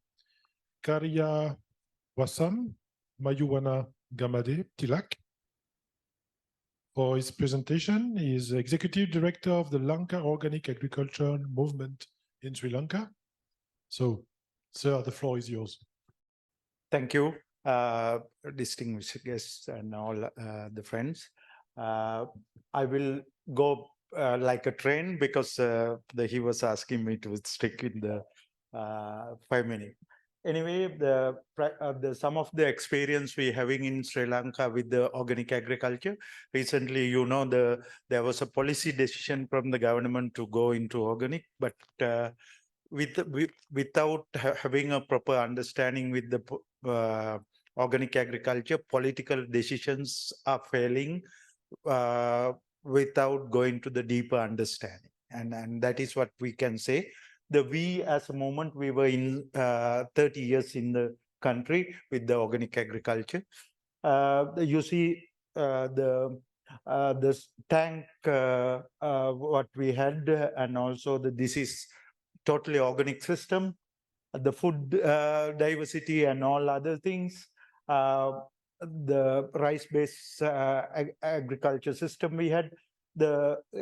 Karya Wasam Mayuwana Gamade Tilak. For his presentation, he is Executive Director of the Lanka Organic Agriculture Movement in Sri Lanka. So, sir, the floor is yours.
Thank you, distinguished guests and all the friends. I will go like a train because he was asking me to stick in the 5 minutes. Anyway, some of the experience we're having in Sri Lanka with the organic agriculture. Recently, there was a policy decision from the government to go into organic, but without having a proper understanding with the organic agriculture, political decisions are failing without going to the deeper understanding. And that is what we can say. We as a moment, we were in 30 years in the country with the organic agriculture. You see the tank, what we had, and also this is totally organic system, the food diversity and all other things, the rice-based agriculture system we had.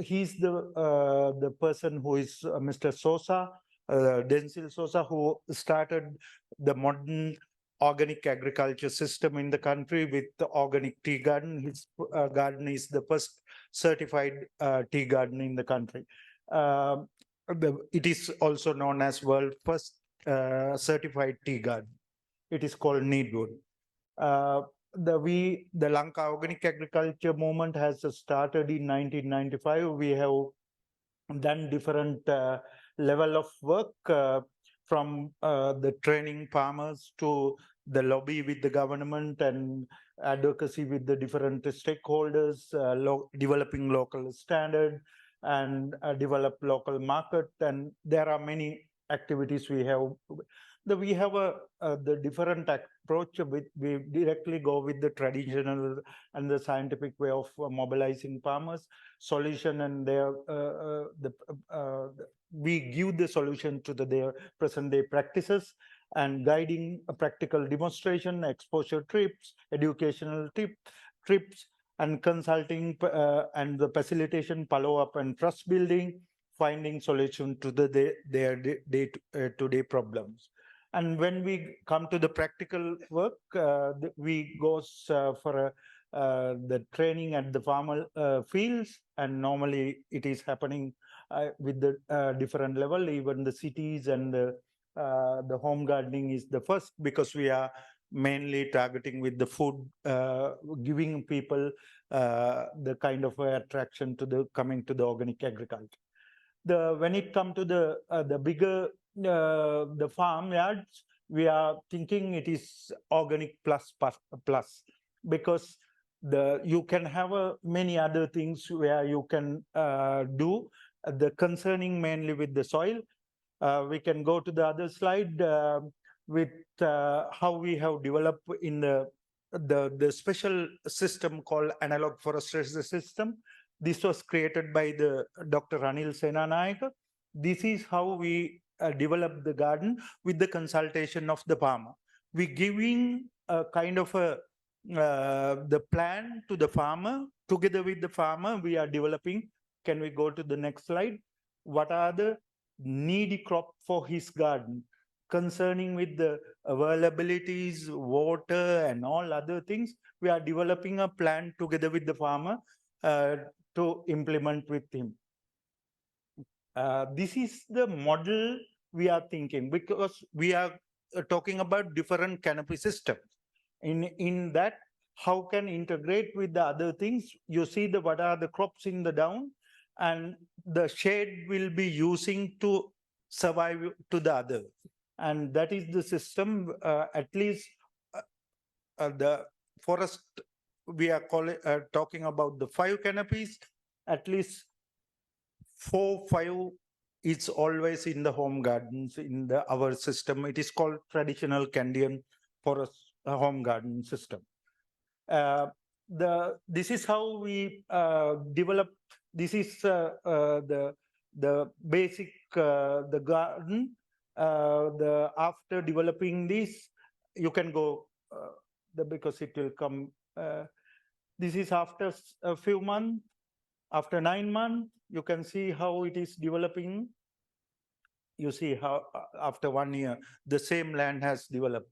He's the person who is Mr. Sosa, Densil Sosa, who started the modern organic agriculture system in the country with the organic tea garden. His garden is the first certified tea garden in the country. It is also known as world first certified tea garden. It is called Needwood. The Lanka organic agriculture movement has started in 1995. We have done different level of work from the training farmers to the lobby with the government and advocacy with the different stakeholders, developing local standard and develop local market. And there are many activities we have. We have the different approach. We directly go with the traditional and the scientific way of mobilizing farmers solution, and we give the solution to their present day practices and guiding a practical demonstration, exposure trips, educational trips, and consulting and the facilitation, follow-up and trust building, finding solution to their day-to-day problems. And when we come to the practical work, we go for the training at the farmer fields, and normally it is happening with the different level. Even the cities and the home gardening is the first, because we are mainly targeting with the food, giving people the kind of attraction to the coming to the organic agriculture. When it comes to the bigger the farmyards, we are thinking it is organic plus, because you can have many other things where you can do the concerning mainly with the soil. We can go to the other slide with how we have developed in the special system called analog forestry system. This was created by the Dr. Anil Senanayaka. This is how we develop the garden with the consultation of the farmer. We giving a kind of the plan to the farmer. Together with the farmer, we are developing. Can we go to the next slide? What are the needy crop for his garden? Concerning with the availabilities, water, and all other things, we are developing a plan together with the farmer to implement with him. This is the model we are thinking, because we are talking about different canopy systems. In that, how can integrate with the other things? You see what are the crops in the down, and the shade will be using to survive to the other. And that is the system, at least the forest, we are talking about the 5 canopies, at least 4, 5 is always in the home gardens in our system. It is called traditional Candian forest home garden system. This is how we develop. This is the basic the garden. After developing this, you can go because it will come. This is after a few months. After 9 months, you can see how it is developing. You see how after 1 year, the same land has developed,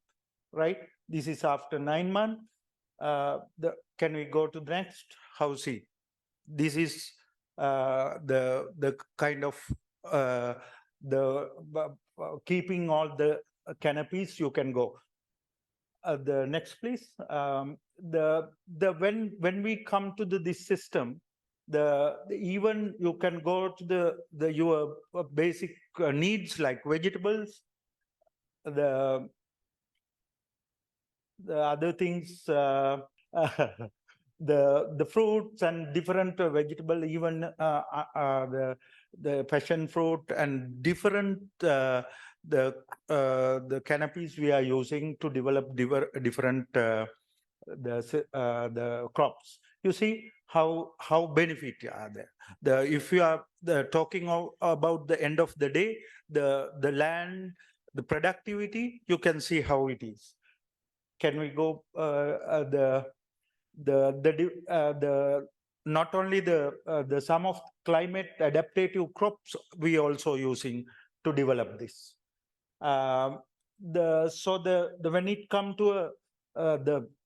right? This is after 9 months. Can we go to the next? How see? This is the kind of keeping all the canopies. You can go. The next, please. When we come to this system, even you can go to your basic needs like vegetables, the other things, the fruits and different vegetable, even the passion fruit and different the canopies we are using to develop different the crops. You see how benefit are there. If you are talking about the end of the day, the land, the productivity, you can see how it is. Can we go not only the sum of climate adaptative crops we also using to develop this. When it come to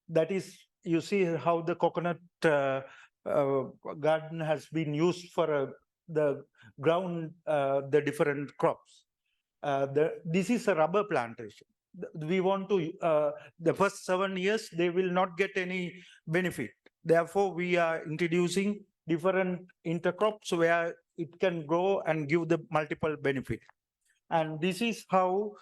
that is, you see how the coconut garden has been used for the ground, the different crops. this is a rubber plantation. We want to, the first 7 years, they will not get any benefit. Therefore, we are introducing different intercrops where it can grow and give the multiple benefit. And this is how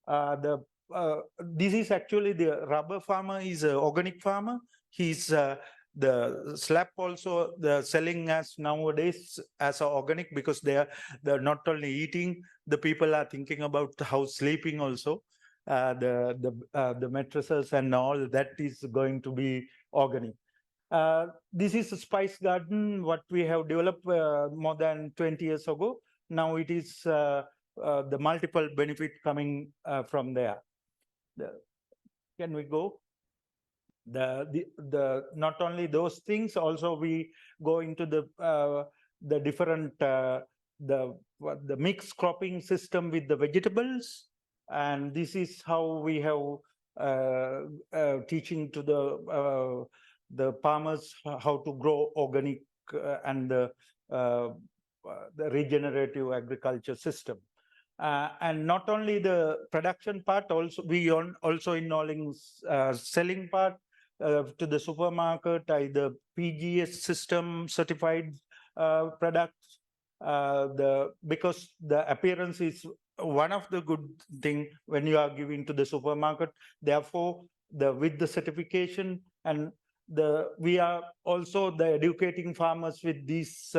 this is actually the rubber farmer is an organic farmer. He's the slab also the selling as nowadays as a organic, because they're not only eating, the people are thinking about how sleeping also. The mattresses and all that is going to be organic. This is a spice garden, what we have developed more than 20 years ago. Now it is the multiple benefit coming from there. Can we go? The not only those things, also we go into the different the mixed cropping system with the vegetables, and this is how we have teaching to the farmers how to grow organic and the regenerative agriculture system. And not only the production part, also we also involving selling part to the supermarket, either PGS system certified products. Because the appearance is one of the good thing when you are giving to the supermarket. Therefore, with the certification, and we are also educating farmers with these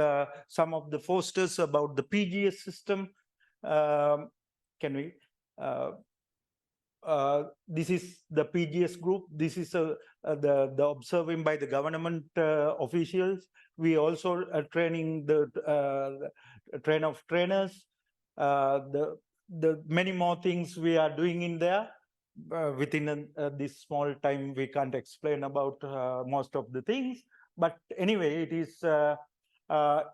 some of the posters about the PGS system. Can we? This is the PGS group. This is the observing by the government officials. We also are training the train of trainers. The many more things we are doing in there. Within this small time, we can't explain about most of the things. But anyway, it is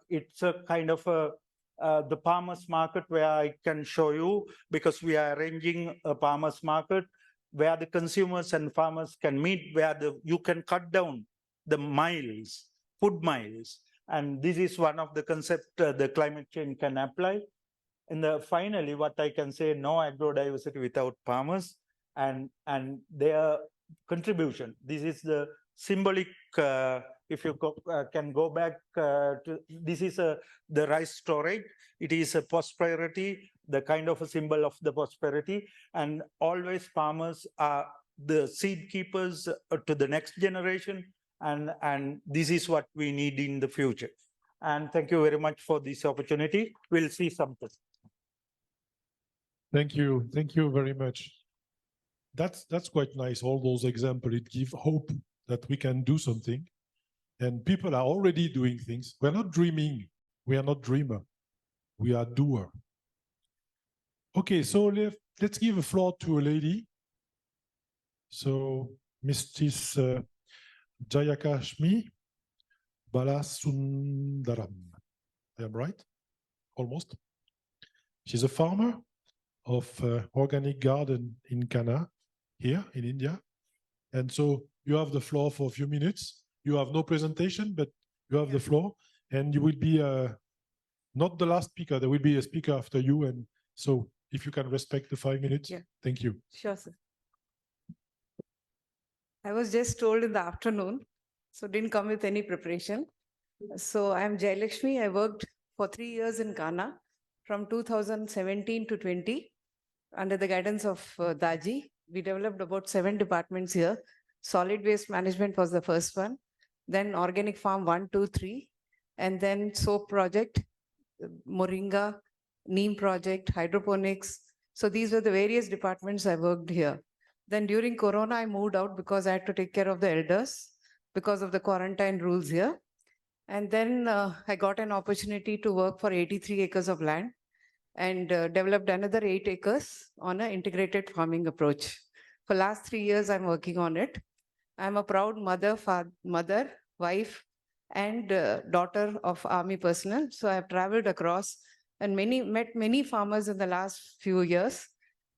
it's a kind of the farmers market where I can show you, because we are arranging a farmers market where the consumers and farmers can meet, where you can cut down the miles, food miles. And this is one of the concepts the climate change can apply. And finally, what I can say, no agro-diversity without farmers and their contribution. This is the symbolic, if you can go back to, this is the rice storage. It is a prosperity, the kind of a symbol of the prosperity. And always farmers are the seed keepers to the next generation. And this is what we need in the future. And thank you very much for this opportunity. We'll see something.
Thank you. Thank you very much. That's quite nice. All those examples, it gives hope that we can do something. And people are already doing things. We're not dreaming. We are not dreamer. We are doer. Okay, so let's give a floor to a lady. So, Mrs. Jayakashmi Balasundaram. I am right? Almost. She's a farmer of organic garden in Kanha, here in India. And so you have the floor for a few minutes. You have no presentation, but you have the floor, and you will be not the last speaker. There will be a speaker after you. And so if you can respect the 5 minutes, thank you.
Sure, sir. I was just told in the afternoon, so didn't come with any preparation. So I'm Jayalakshmi. I worked for 3 years in Kanha from 2017 to 20 under the guidance of Daji. We developed about 7 departments here. Solid waste management was the first one, then organic farm 1, 2, 3, and then soap project, moringa, neem project, hydroponics. So these were the various departments I worked here. Then during Corona, I moved out because I had to take care of the elders because of the quarantine rules here. And then I got an opportunity to work for 83 acres of land and developed another 8 acres on an integrated farming approach. For last 3 years, I'm working on it. I'm a proud mother, wife, and daughter of army personnel. So I've traveled across and met many farmers in the last few years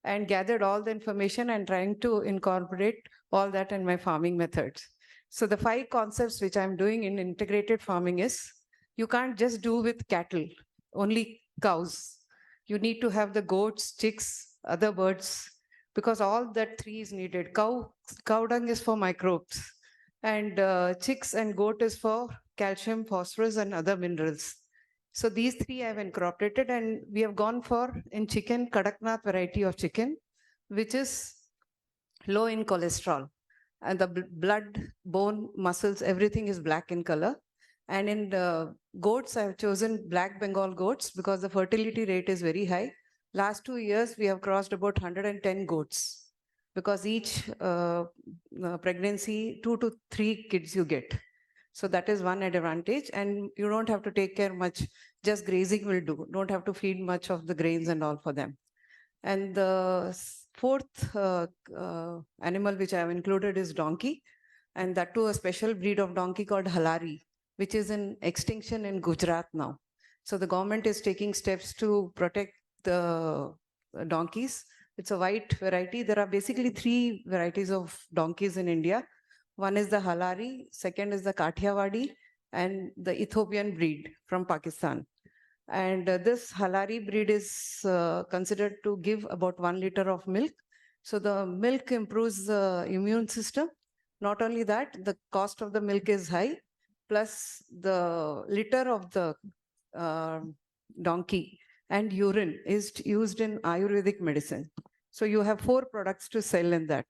and gathered all the information and trying to incorporate all that in my farming methods. So the 5 concepts which I'm doing in integrated farming is, you can't just do with cattle, only cows. You need to have the goats, chicks, other birds, because all that three is needed. Cow dung is for microbes, and chicks and goat is for calcium, phosphorus, and other minerals. So these three I have incorporated, and we have gone for, in chicken, Kadaknath variety of chicken, which is low in cholesterol. And the blood, bone, muscles, everything is black in color. And in the goats, I have chosen black Bengal goats because the fertility rate is very high. Last 2 years, we have crossed about 110 goats because each pregnancy, 2 to 3 kids you get. So that is one advantage, and you don't have to take care much, just grazing will do. Don't have to feed much of the grains and all for them. And the fourth animal which I have included is donkey, and that too a special breed of donkey called Halari, which is in extinction in Gujarat now. So the government is taking steps to protect the donkeys. It's a white variety. There are basically 3 varieties of donkeys in India. One is the Halari, second is the Kathiawadi, and the Ethiopian breed from Pakistan. And this Halari breed is considered to give about 1 liter of milk. So the milk improves the immune system. Not only that, the cost of the milk is high, plus the litter of the donkey and urine is used in Ayurvedic medicine. So you have 4 products to sell in that.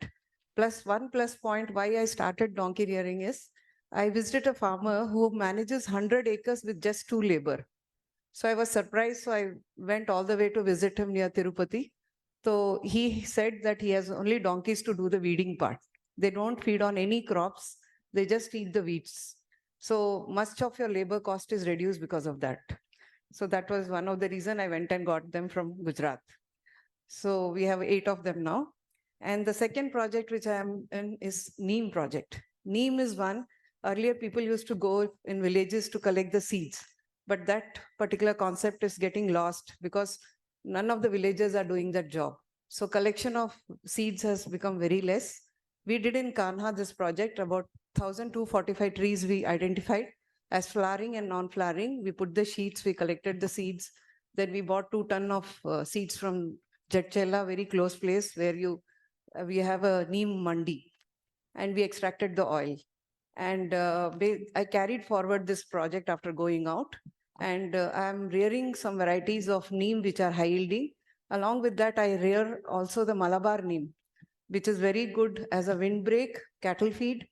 One plus point why I started donkey rearing is, I visited a farmer who manages 100 acres with just 2 labor. So I was surprised. So I went all the way to visit him near Tirupati. So he said that he has only donkeys to do the weeding part. They don't feed on any crops. They just eat the weeds. So much of your labor cost is reduced because of that. So that was one of the reasons I went and got them from Gujarat. So we have 8 of them now. And the second project which I am in is Neem project. Neem is one. Earlier people used to go in villages to collect the seeds. But that particular concept is getting lost because none of the villagers are doing that job. So collection of seeds has become very less. We did in Kanha this project, about 1,245 trees we identified as flowering and non-flowering. We put the sheets, we collected the seeds. Then we bought 2 tons of seeds from Jetchela, very close place where we have a neem mandi, and we extracted the oil. And I carried forward this project after going out. And I'm rearing some varieties of neem which are high yielding. Along with that, I rear also the Malabar neem, which is very good as a windbreak, cattle feed,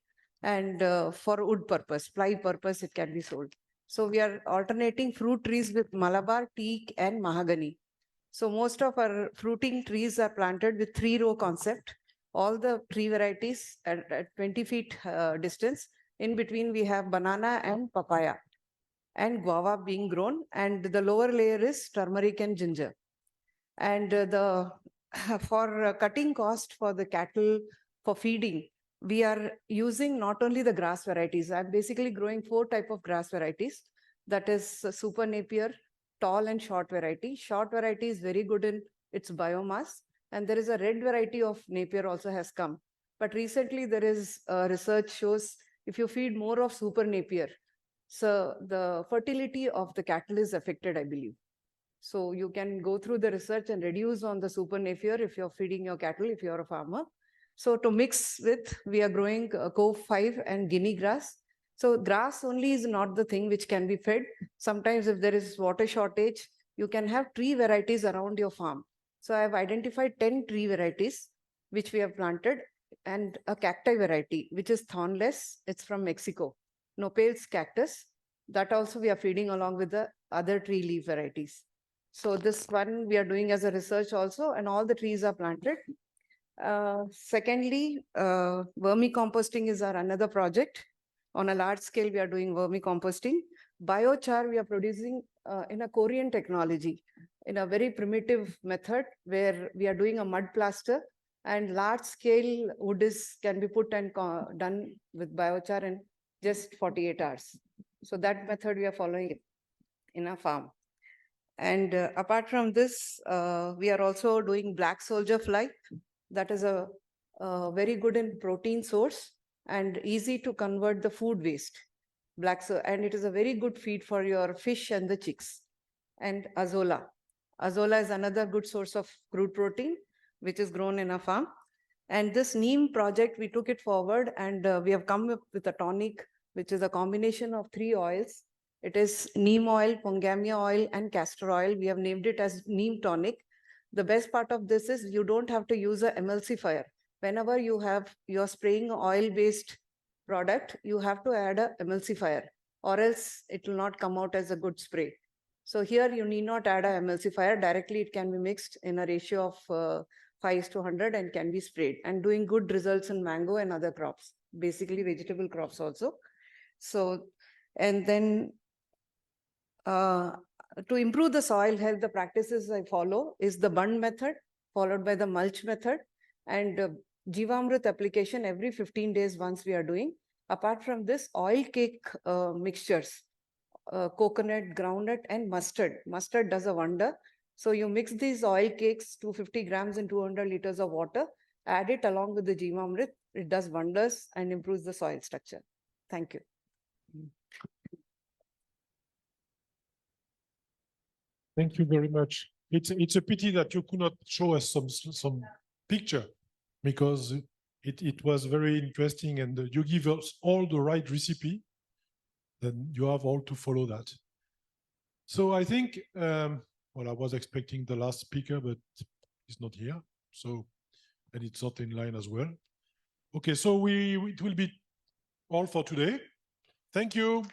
and for wood purpose, ply purpose, it can be sold. So we are alternating fruit trees with Malabar, teak, and mahogany. So most of our fruiting trees are planted with 3-row concept. All the tree varieties at 20 feet distance. In between, we have banana and papaya and guava being grown. And the lower layer is turmeric and ginger. And for cutting cost for the cattle, for feeding, we are using not only the grass varieties. I'm basically growing 4 types of grass varieties. That is Super Napier, tall and short variety. Short variety is very good in its biomass. And there is a red variety of Napier also has come. But recently there is research shows if you feed more of Super Napier, so the fertility of the cattle is affected, I believe. So you can go through the research and reduce on the Super Napier if you're feeding your cattle, if you're a farmer. So to mix with, we are growing Cove 5 and Guinea grass. So grass only is not the thing which can be fed. Sometimes if there is water shortage, you can have tree varieties around your farm. So I have identified 10 tree varieties which we have planted, and a cacti variety, which is thornless. It's from Mexico. Nopales cactus. That also we are feeding along with the other tree leaf varieties. So this one we are doing as a research also, and all the trees are planted. Secondly, vermicomposting is our another project. On a large scale, we are doing vermicomposting. Biochar we are producing in a Korean technology, in a very primitive method where we are doing a mud plaster, and large scale wood can be put and done with biochar in just 48 hours. So that method we are following in our farm. And apart from this, we are also doing black soldier fly. That is a very good in protein source and easy to convert the food waste. And it is a very good feed for your fish and the chicks. And azola. Azolla is another good source of crude protein, which is grown in a farm. And this neem project, we took it forward and we have come up with a tonic, which is a combination of 3 oils. It is neem oil, pongamia oil, and castor oil. We have named it as neem tonic. The best part of this is you don't have to use an emulsifier. Whenever you're spraying oil-based product, you have to add an emulsifier, or else it will not come out as a good spray. So here you need not add an emulsifier. Directly it can be mixed in a ratio of 5:100 and can be sprayed, and doing good results in mango and other crops, basically vegetable crops also. So, and then to improve the soil health, the practices I follow is the bund method, followed by the mulch method, and Jivamrit application every 15 days once we are doing. Apart from this, oil cake mixtures, coconut, groundnut, and mustard. Mustard does a wonder. So you mix these oil cakes, 250 grams in 200 liters of water, add it along with the Jivamrit. It does wonders and improves the soil structure. Thank you.
Thank you very much. It's a pity that you could not show us some picture, because it was very interesting, and you give us all the right recipe. Then you have all to follow that. So I think, well, I was expecting the last speaker, but he's not here. So, and it's not in line as well. Okay, so it will be all for today. Thank you.